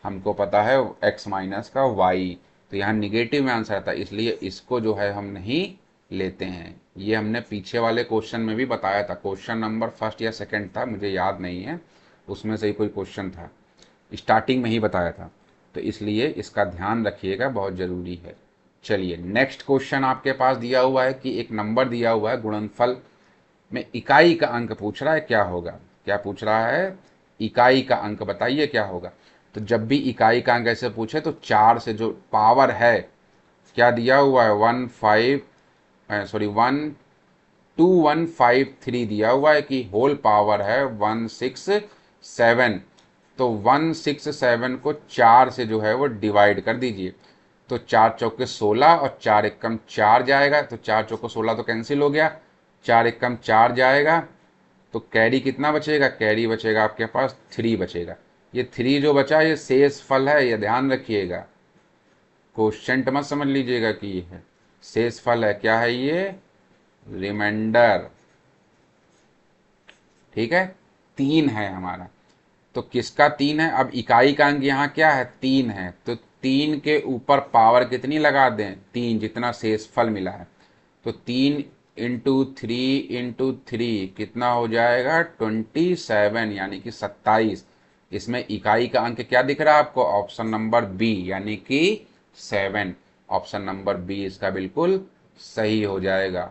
हमको पता है x माइनस का y। तो यहाँ निगेटिव में आंसर आता है, इसलिए इसको जो है हम नहीं लेते हैं। ये हमने पीछे वाले क्वेश्चन में भी बताया था। क्वेश्चन नंबर फर्स्ट या सेकंड था, मुझे याद नहीं है, उसमें से ही कोई क्वेश्चन था, स्टार्टिंग में ही बताया था। तो इसलिए इसका ध्यान रखिएगा, बहुत ज़रूरी है। चलिए नेक्स्ट क्वेश्चन आपके पास दिया हुआ है कि एक नंबर दिया हुआ है, गुणनफल में इकाई का अंक पूछ रहा है, क्या होगा? क्या पूछ रहा है? इकाई का अंक बताइए क्या होगा। तो जब भी इकाई का अंक ऐसे पूछे तो 4 से जो पावर है क्या दिया हुआ है 2153 दिया हुआ है कि होल पावर है 167। तो 167 को 4 से जो है वो डिवाइड कर दीजिए। तो 4 चौके 16 और 4 एकम 4 जाएगा, तो 4 चौके 16 तो कैंसिल हो गया, 4 एकम 4 जाएगा। तो कैरी कितना बचेगा, कैरी बचेगा आपके पास 3 बचेगा। ये 3 जो बचा ये शेष फल है, ये ध्यान रखिएगा, क्वेश्चन मत समझ लीजिएगा कि ये है शेष फल है। क्या है ये, रिमाइंडर। ठीक है, 3 है हमारा। तो किसका 3 है, अब इकाई का अंक यहाँ क्या है 3 है, तो 3 के ऊपर पावर कितनी लगा दें, 3 जितना शेष फल मिला है। तो 3 इंटू 3 कितना हो जाएगा 27, यानी कि 27। इसमें इकाई का अंक क्या दिख रहा है आपको, ऑप्शन नंबर बी यानी कि 7। ऑप्शन नंबर बी इसका बिल्कुल सही हो जाएगा।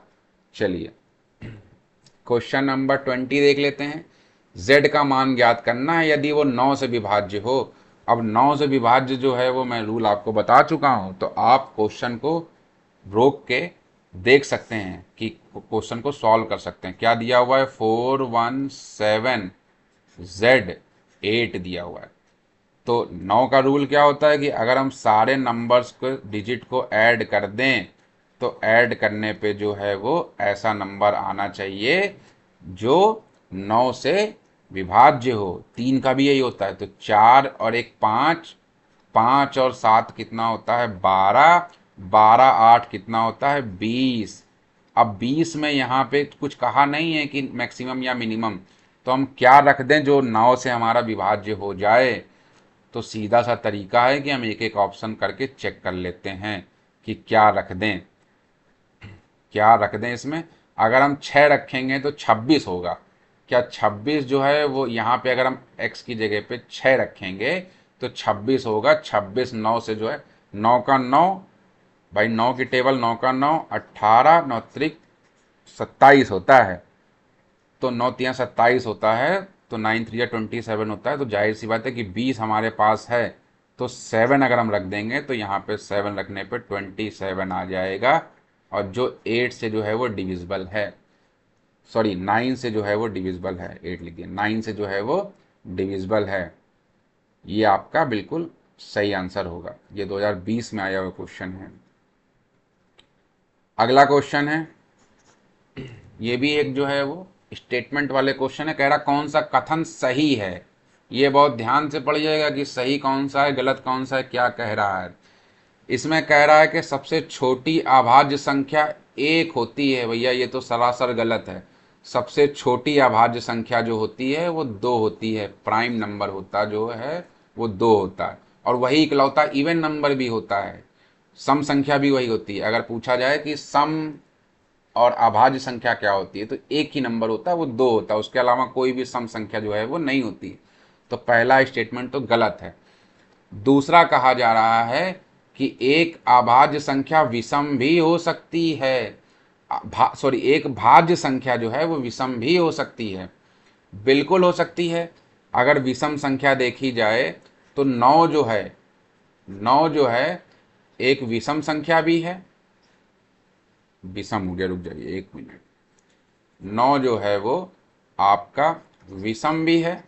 चलिए क्वेश्चन नंबर 20 देख लेते हैं। z का मान ज्ञात करना है यदि वो 9 से विभाज्य हो। अब 9 से विभाज्य जो है वो मैं रूल आपको बता चुका हूं, तो आप क्वेश्चन को रोक के देख सकते हैं कि क्वेश्चन को सॉल्व कर सकते हैं। क्या दिया हुआ है 417 z 8 दिया हुआ है। तो 9 का रूल क्या होता है कि अगर हम सारे नंबर्स को डिजिट को ऐड कर दें तो ऐड करने पे जो है वो ऐसा नंबर आना चाहिए जो 9 से विभाज्य हो। 3 का भी यही होता है, तो 4 और 1 5, 5 और 7 कितना होता है 12, 12 8 कितना होता है 20। अब 20 में यहाँ पे कुछ कहा नहीं है कि मैक्सिमम या मिनिमम, तो हम क्या रख दें जो 9 से हमारा विभाज्य हो जाए। तो सीधा सा तरीका है कि हम एक एक ऑप्शन करके चेक कर लेते हैं कि क्या रख दें, क्या रख दें इसमें। अगर हम 6 रखेंगे तो 26 होगा। क्या 26 जो है वो यहाँ पे अगर हम x की जगह पे 6 रखेंगे तो 26 होगा। 26 9 से जो है 9 का 9 भाई, 9 की टेबल 9 का 9 18, 9 त्रिक 27 होता है। तो 9 तिया 27 होता है, तो 9 3 27 होता है। तो जाहिर सी बात है कि 20 हमारे पास है, तो 7 अगर हम रख देंगे तो यहाँ पे 7 रखने पे 27 आ जाएगा। और जो 8 से जो है वो डिविजिबल है, सॉरी 9 से जो है वो डिविजिबल है, 8 लिख दिया, 9 से जो है वो डिविजिबल है। ये आपका बिल्कुल सही आंसर होगा। ये 2020 में आया हुआ क्वेश्चन है। अगला क्वेश्चन है, ये भी एक जो है वो स्टेटमेंट वाले क्वेश्चन है। कह रहा कौन सा कथन सही है। ये बहुत ध्यान से पढ़िएगा कि सही कौन सा है गलत कौन सा है, क्या कह रहा है। इसमें कह रहा है कि सबसे छोटी अभाज्य संख्या 1 होती है। भैया ये तो सरासर गलत है। सबसे छोटी अभाज्य संख्या जो होती है वो 2 होती है। प्राइम नंबर होता जो है वो 2 होता है, और वही इकलौता इवन नंबर भी होता है। सम संख्या भी वही होती है। अगर पूछा जाए कि सम और अभाज्य संख्या क्या होती है, तो एक ही नंबर होता है वो 2 होता है, उसके अलावा कोई भी सम संख्या जो है वो नहीं होती। तो पहला स्टेटमेंट तो गलत है। दूसरा कहा जा रहा है कि एक अभाज्य संख्या विषम भी हो सकती है। सॉरी, एक भाज्य संख्या जो है वो विषम भी हो सकती है। बिल्कुल हो सकती है। अगर विषम संख्या देखी जाए तो 9 जो है, 9 जो है एक विषम संख्या भी है। विषम हो गया, रुक जाइए 1 मिनट। 9 जो है वो आपका विषम भी है,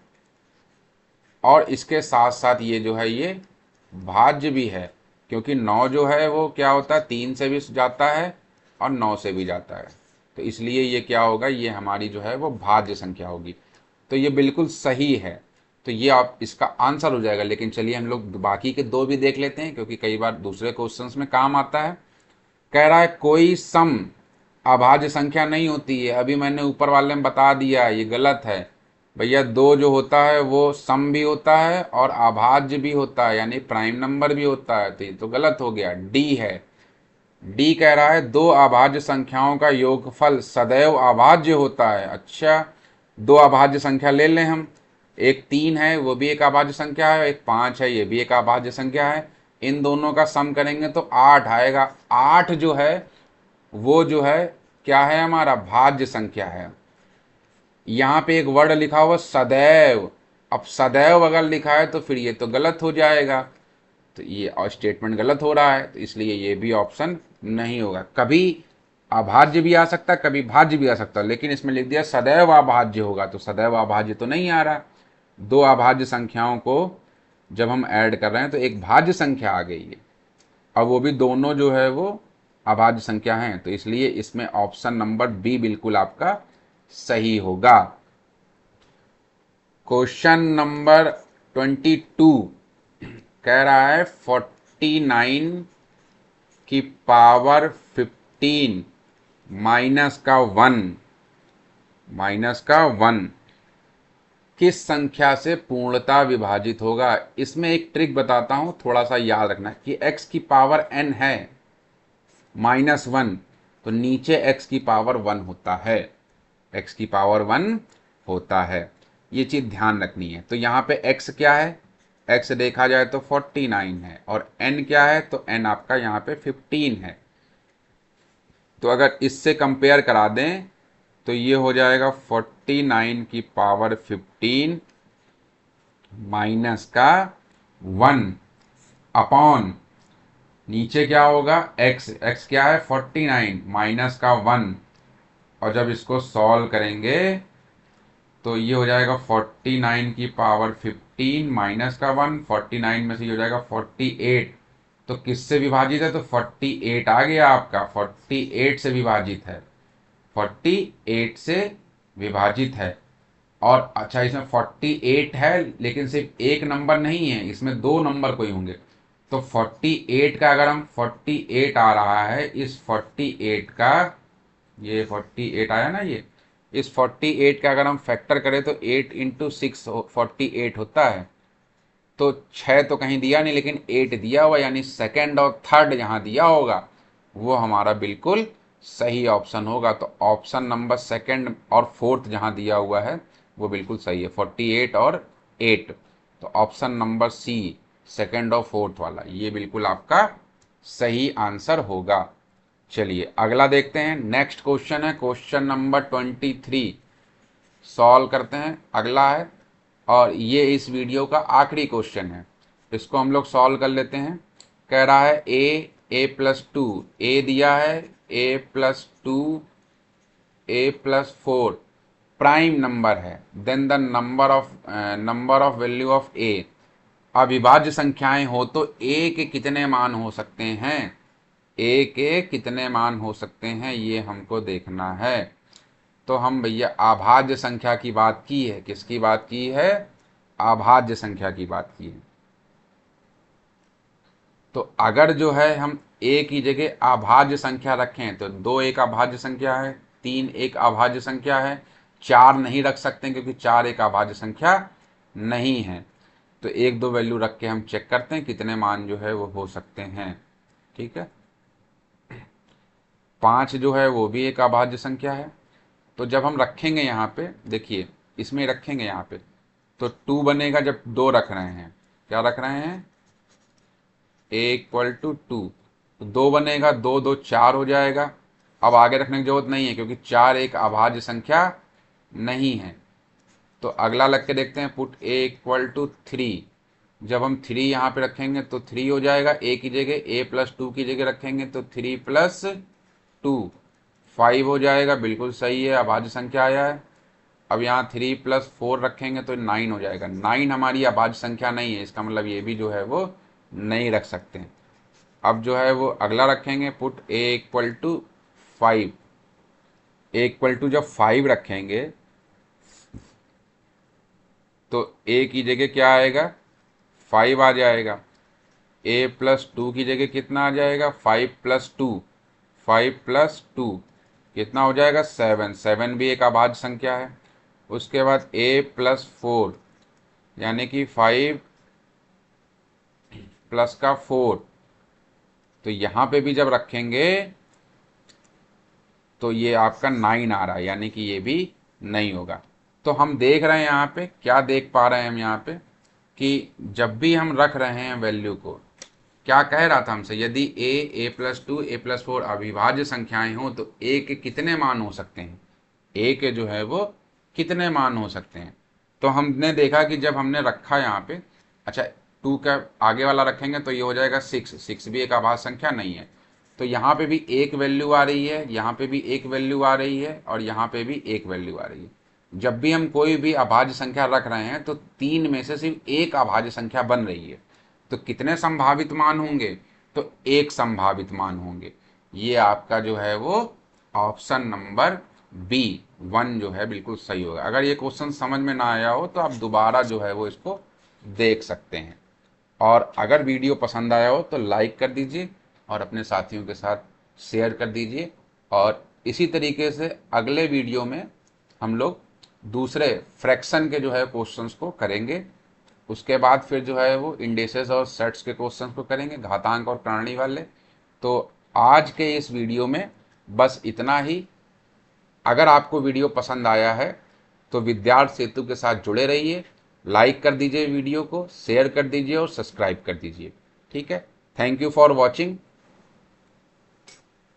और इसके साथ साथ ये जो है ये भाज्य भी है, क्योंकि 9 जो है वो क्या होता है 3 से भी जाता है और 9 से भी जाता है। तो इसलिए ये क्या होगा, ये हमारी जो है वो भाज्य संख्या होगी। तो ये बिल्कुल सही है। तो ये आप इसका आंसर हो जाएगा। लेकिन चलिए हम लोग बाकी के 2 भी देख लेते हैं, क्योंकि कई बार दूसरे क्वेश्चंस में काम आता है। कह रहा है कोई सम अभाज्य संख्या नहीं होती है। अभी मैंने ऊपर वाले में बता दिया, ये गलत है भैया। 2 जो होता है वो सम भी होता है और अभाज्य भी होता है, यानी प्राइम नंबर भी होता है। तो ये तो गलत हो गया, डी है। डी कह रहा है 2 अभाज्य संख्याओं का योगफल सदैव अभाज्य होता है। अच्छा, 2 अभाज्य संख्या ले लें हम। एक 3 है, वो भी एक अभाज्य संख्या है, एक 5 है, ये भी एक अभाज्य संख्या है। इन दोनों का सम करेंगे तो 8 आएगा। 8 जो है वो जो है क्या है, हमारा भाज्य संख्या है। यहाँ पे एक वर्ड लिखा हुआ सदैव। अब सदैव अगर लिखा है तो फिर ये तो गलत हो जाएगा। तो ये और स्टेटमेंट गलत हो रहा है, तो इसलिए ये भी ऑप्शन नहीं होगा। कभी अभाज्य भी आ सकता है, कभी भाज्य भी आ सकता है, लेकिन इसमें लिख दिया सदैव अभाज्य होगा, तो सदैव अभाज्य तो नहीं आ रहा। दो अभाज्य संख्याओं को जब हम ऐड कर रहे हैं तो एक भाज्य संख्या आ गई है, अब वो भी दोनों जो है वो अभाज्य संख्या हैं, तो इसलिए इसमें ऑप्शन नंबर बी बिल्कुल आपका सही होगा। क्वेश्चन नंबर 22 कह रहा है 49 की पावर 15 माइनस का 1 किस संख्या से पूर्णता विभाजित होगा। इसमें एक ट्रिक बताता हूं, थोड़ा सा याद रखना कि x की पावर n है -1, तो नीचे x की पावर 1 होता है, x की पावर 1 होता है, ये चीज ध्यान रखनी है। तो यहाँ पे x क्या है, x देखा जाए तो 49 है, और n क्या है, तो n आपका यहाँ पे 15 है। तो अगर इससे कंपेयर करा दें तो ये हो जाएगा 49 की पावर 15 माइनस का 1 अपॉन नीचे क्या होगा x क्या है 49 माइनस का 1, और जब इसको सॉल्व करेंगे तो ये हो जाएगा 49 की पावर 15 माइनस का 1, 49 में से ये हो जाएगा 48, तो किससे विभाजित है, तो 48 आ गया आपका, 48 से विभाजित है, 48 से विभाजित है। और अच्छा इसमें 48 है लेकिन सिर्फ एक नंबर नहीं है, इसमें दो नंबर कोई होंगे, तो 48 का अगर हम 48 आ रहा है, इस 48 का ये 48 आया ना, ये इस 48 का अगर हम फैक्टर करें तो 8 इंटू 6 48 होता है, तो 6 तो कहीं दिया नहीं लेकिन 8 दिया हुआ, यानी सेकंड और थर्ड जहाँ दिया होगा वो हमारा बिल्कुल सही ऑप्शन होगा। तो ऑप्शन नंबर सेकंड और फोर्थ जहाँ दिया हुआ है वो बिल्कुल सही है, 48 और 8, तो ऑप्शन नंबर सी सेकंड और फोर्थ वाला ये बिल्कुल आपका सही आंसर होगा। चलिए अगला देखते हैं, नेक्स्ट क्वेश्चन है क्वेश्चन नंबर 23, सॉल्व करते हैं। अगला है और ये इस वीडियो का आखिरी क्वेश्चन है, इसको हम लोग सॉल्व कर लेते हैं। कह रहा है a+2, a दिया है a+2 a+4 प्राइम नंबर है, then the number of value of a, अविभाज्य संख्याएं हो तो a के कितने मान हो सकते हैं, a के कितने मान हो सकते हैं ये हमको देखना है। तो हम भैया अभाज्य संख्या की बात की है, किसकी बात की है, अभाज्य संख्या की बात की है। तो अगर जो है हम a की जगह अभाज्य संख्या रखें तो 2 एक अभाज्य संख्या है, 3 एक अभाज्य संख्या है, 4 नहीं रख सकते क्योंकि 4 एक अभाज्य संख्या नहीं है। तो एक दो वैल्यू रख के हम चेक करते हैं कितने मान जो है वो हो सकते हैं। ठीक है, 5 जो है वो भी एक अभाज्य संख्या है, तो जब हम रखेंगे यहाँ पे देखिए इसमें रखेंगे यहाँ पे तो 2 बनेगा जब 2 रख रहे हैं, क्या रख रहे हैं a=2, तो 2 बनेगा, 2 2 4 हो जाएगा। अब आगे रखने की जरूरत नहीं है क्योंकि 4 एक अभाज्य संख्या नहीं है। तो अगला लग के देखते हैं, पुट a=3, जब हम 3 यहाँ पे रखेंगे तो 3 हो जाएगा, a की जगह a+2 की जगह रखेंगे तो 3+2 5 हो जाएगा, बिल्कुल सही है, अभाज्य संख्या आया है। अब यहाँ 3+4 रखेंगे तो 9 हो जाएगा, 9 हमारी अभाज्य संख्या नहीं है, इसका मतलब ये भी जो है वो नहीं रख सकते हैं। अब जो है वो अगला रखेंगे, पुट a=5, a= जब 5 रखेंगे तो a की जगह क्या आएगा 5 आ जाएगा, a+2 की जगह कितना आ जाएगा 5+2, 5+2 कितना हो जाएगा 7, 7 भी एक अभाज्य संख्या है। उसके बाद a+4 यानी कि 5 प्लस का 4, तो यहाँ पे भी जब रखेंगे तो ये आपका 9 आ रहा है, यानी कि ये भी नहीं होगा। तो हम देख रहे हैं यहाँ पे, क्या देख पा रहे हैं हम यहाँ पे कि जब भी हम रख रहे हैं वैल्यू को, क्या कह रहा था हमसे, यदि a+2 a+4 अविभाज्य संख्याएं हो तो a के कितने मान हो सकते हैं, a के जो है वो कितने मान हो सकते हैं। तो हमने देखा कि जब हमने रखा यहाँ पे, अच्छा टू का आगे वाला रखेंगे तो ये हो जाएगा 6, 6 भी एक अभाज्य संख्या नहीं है। तो यहाँ पे भी एक वैल्यू आ रही है, यहाँ पे भी एक वैल्यू आ रही है, और यहाँ पे भी एक वैल्यू आ रही है। जब भी हम कोई भी अभाज्य संख्या रख रहे हैं तो तीन में से सिर्फ एक अभाज्य संख्या बन रही है। तो कितने संभावित मान होंगे? तो एक संभावित मान होंगे। ये आपका जो है वो ऑप्शन नंबर बी 1 जो है बिल्कुल सही होगा। अगर ये क्वेश्चन समझ में ना आया हो तो आप दोबारा जो है वो इसको देख सकते हैं। और अगर वीडियो पसंद आया हो तो लाइक कर दीजिए और अपने साथियों के साथ शेयर कर दीजिए। और इसी तरीके से अगले वीडियो में हम लोग दूसरे फ्रैक्शन के जो है क्वेश्चंस को करेंगे। उसके बाद फिर जो है वो इंडेसेस और सेट्स के क्वेश्चंस को करेंगे, घातांक और करणी वाले। तो आज के इस वीडियो में बस इतना ही। अगर आपको वीडियो पसंद आया है तो विद्यार्थी सेतु के साथ जुड़े रहिए, लाइक कर दीजिए वीडियो को, शेयर कर दीजिए और सब्सक्राइब कर दीजिए। ठीक है, थैंक यू फॉर वॉचिंग।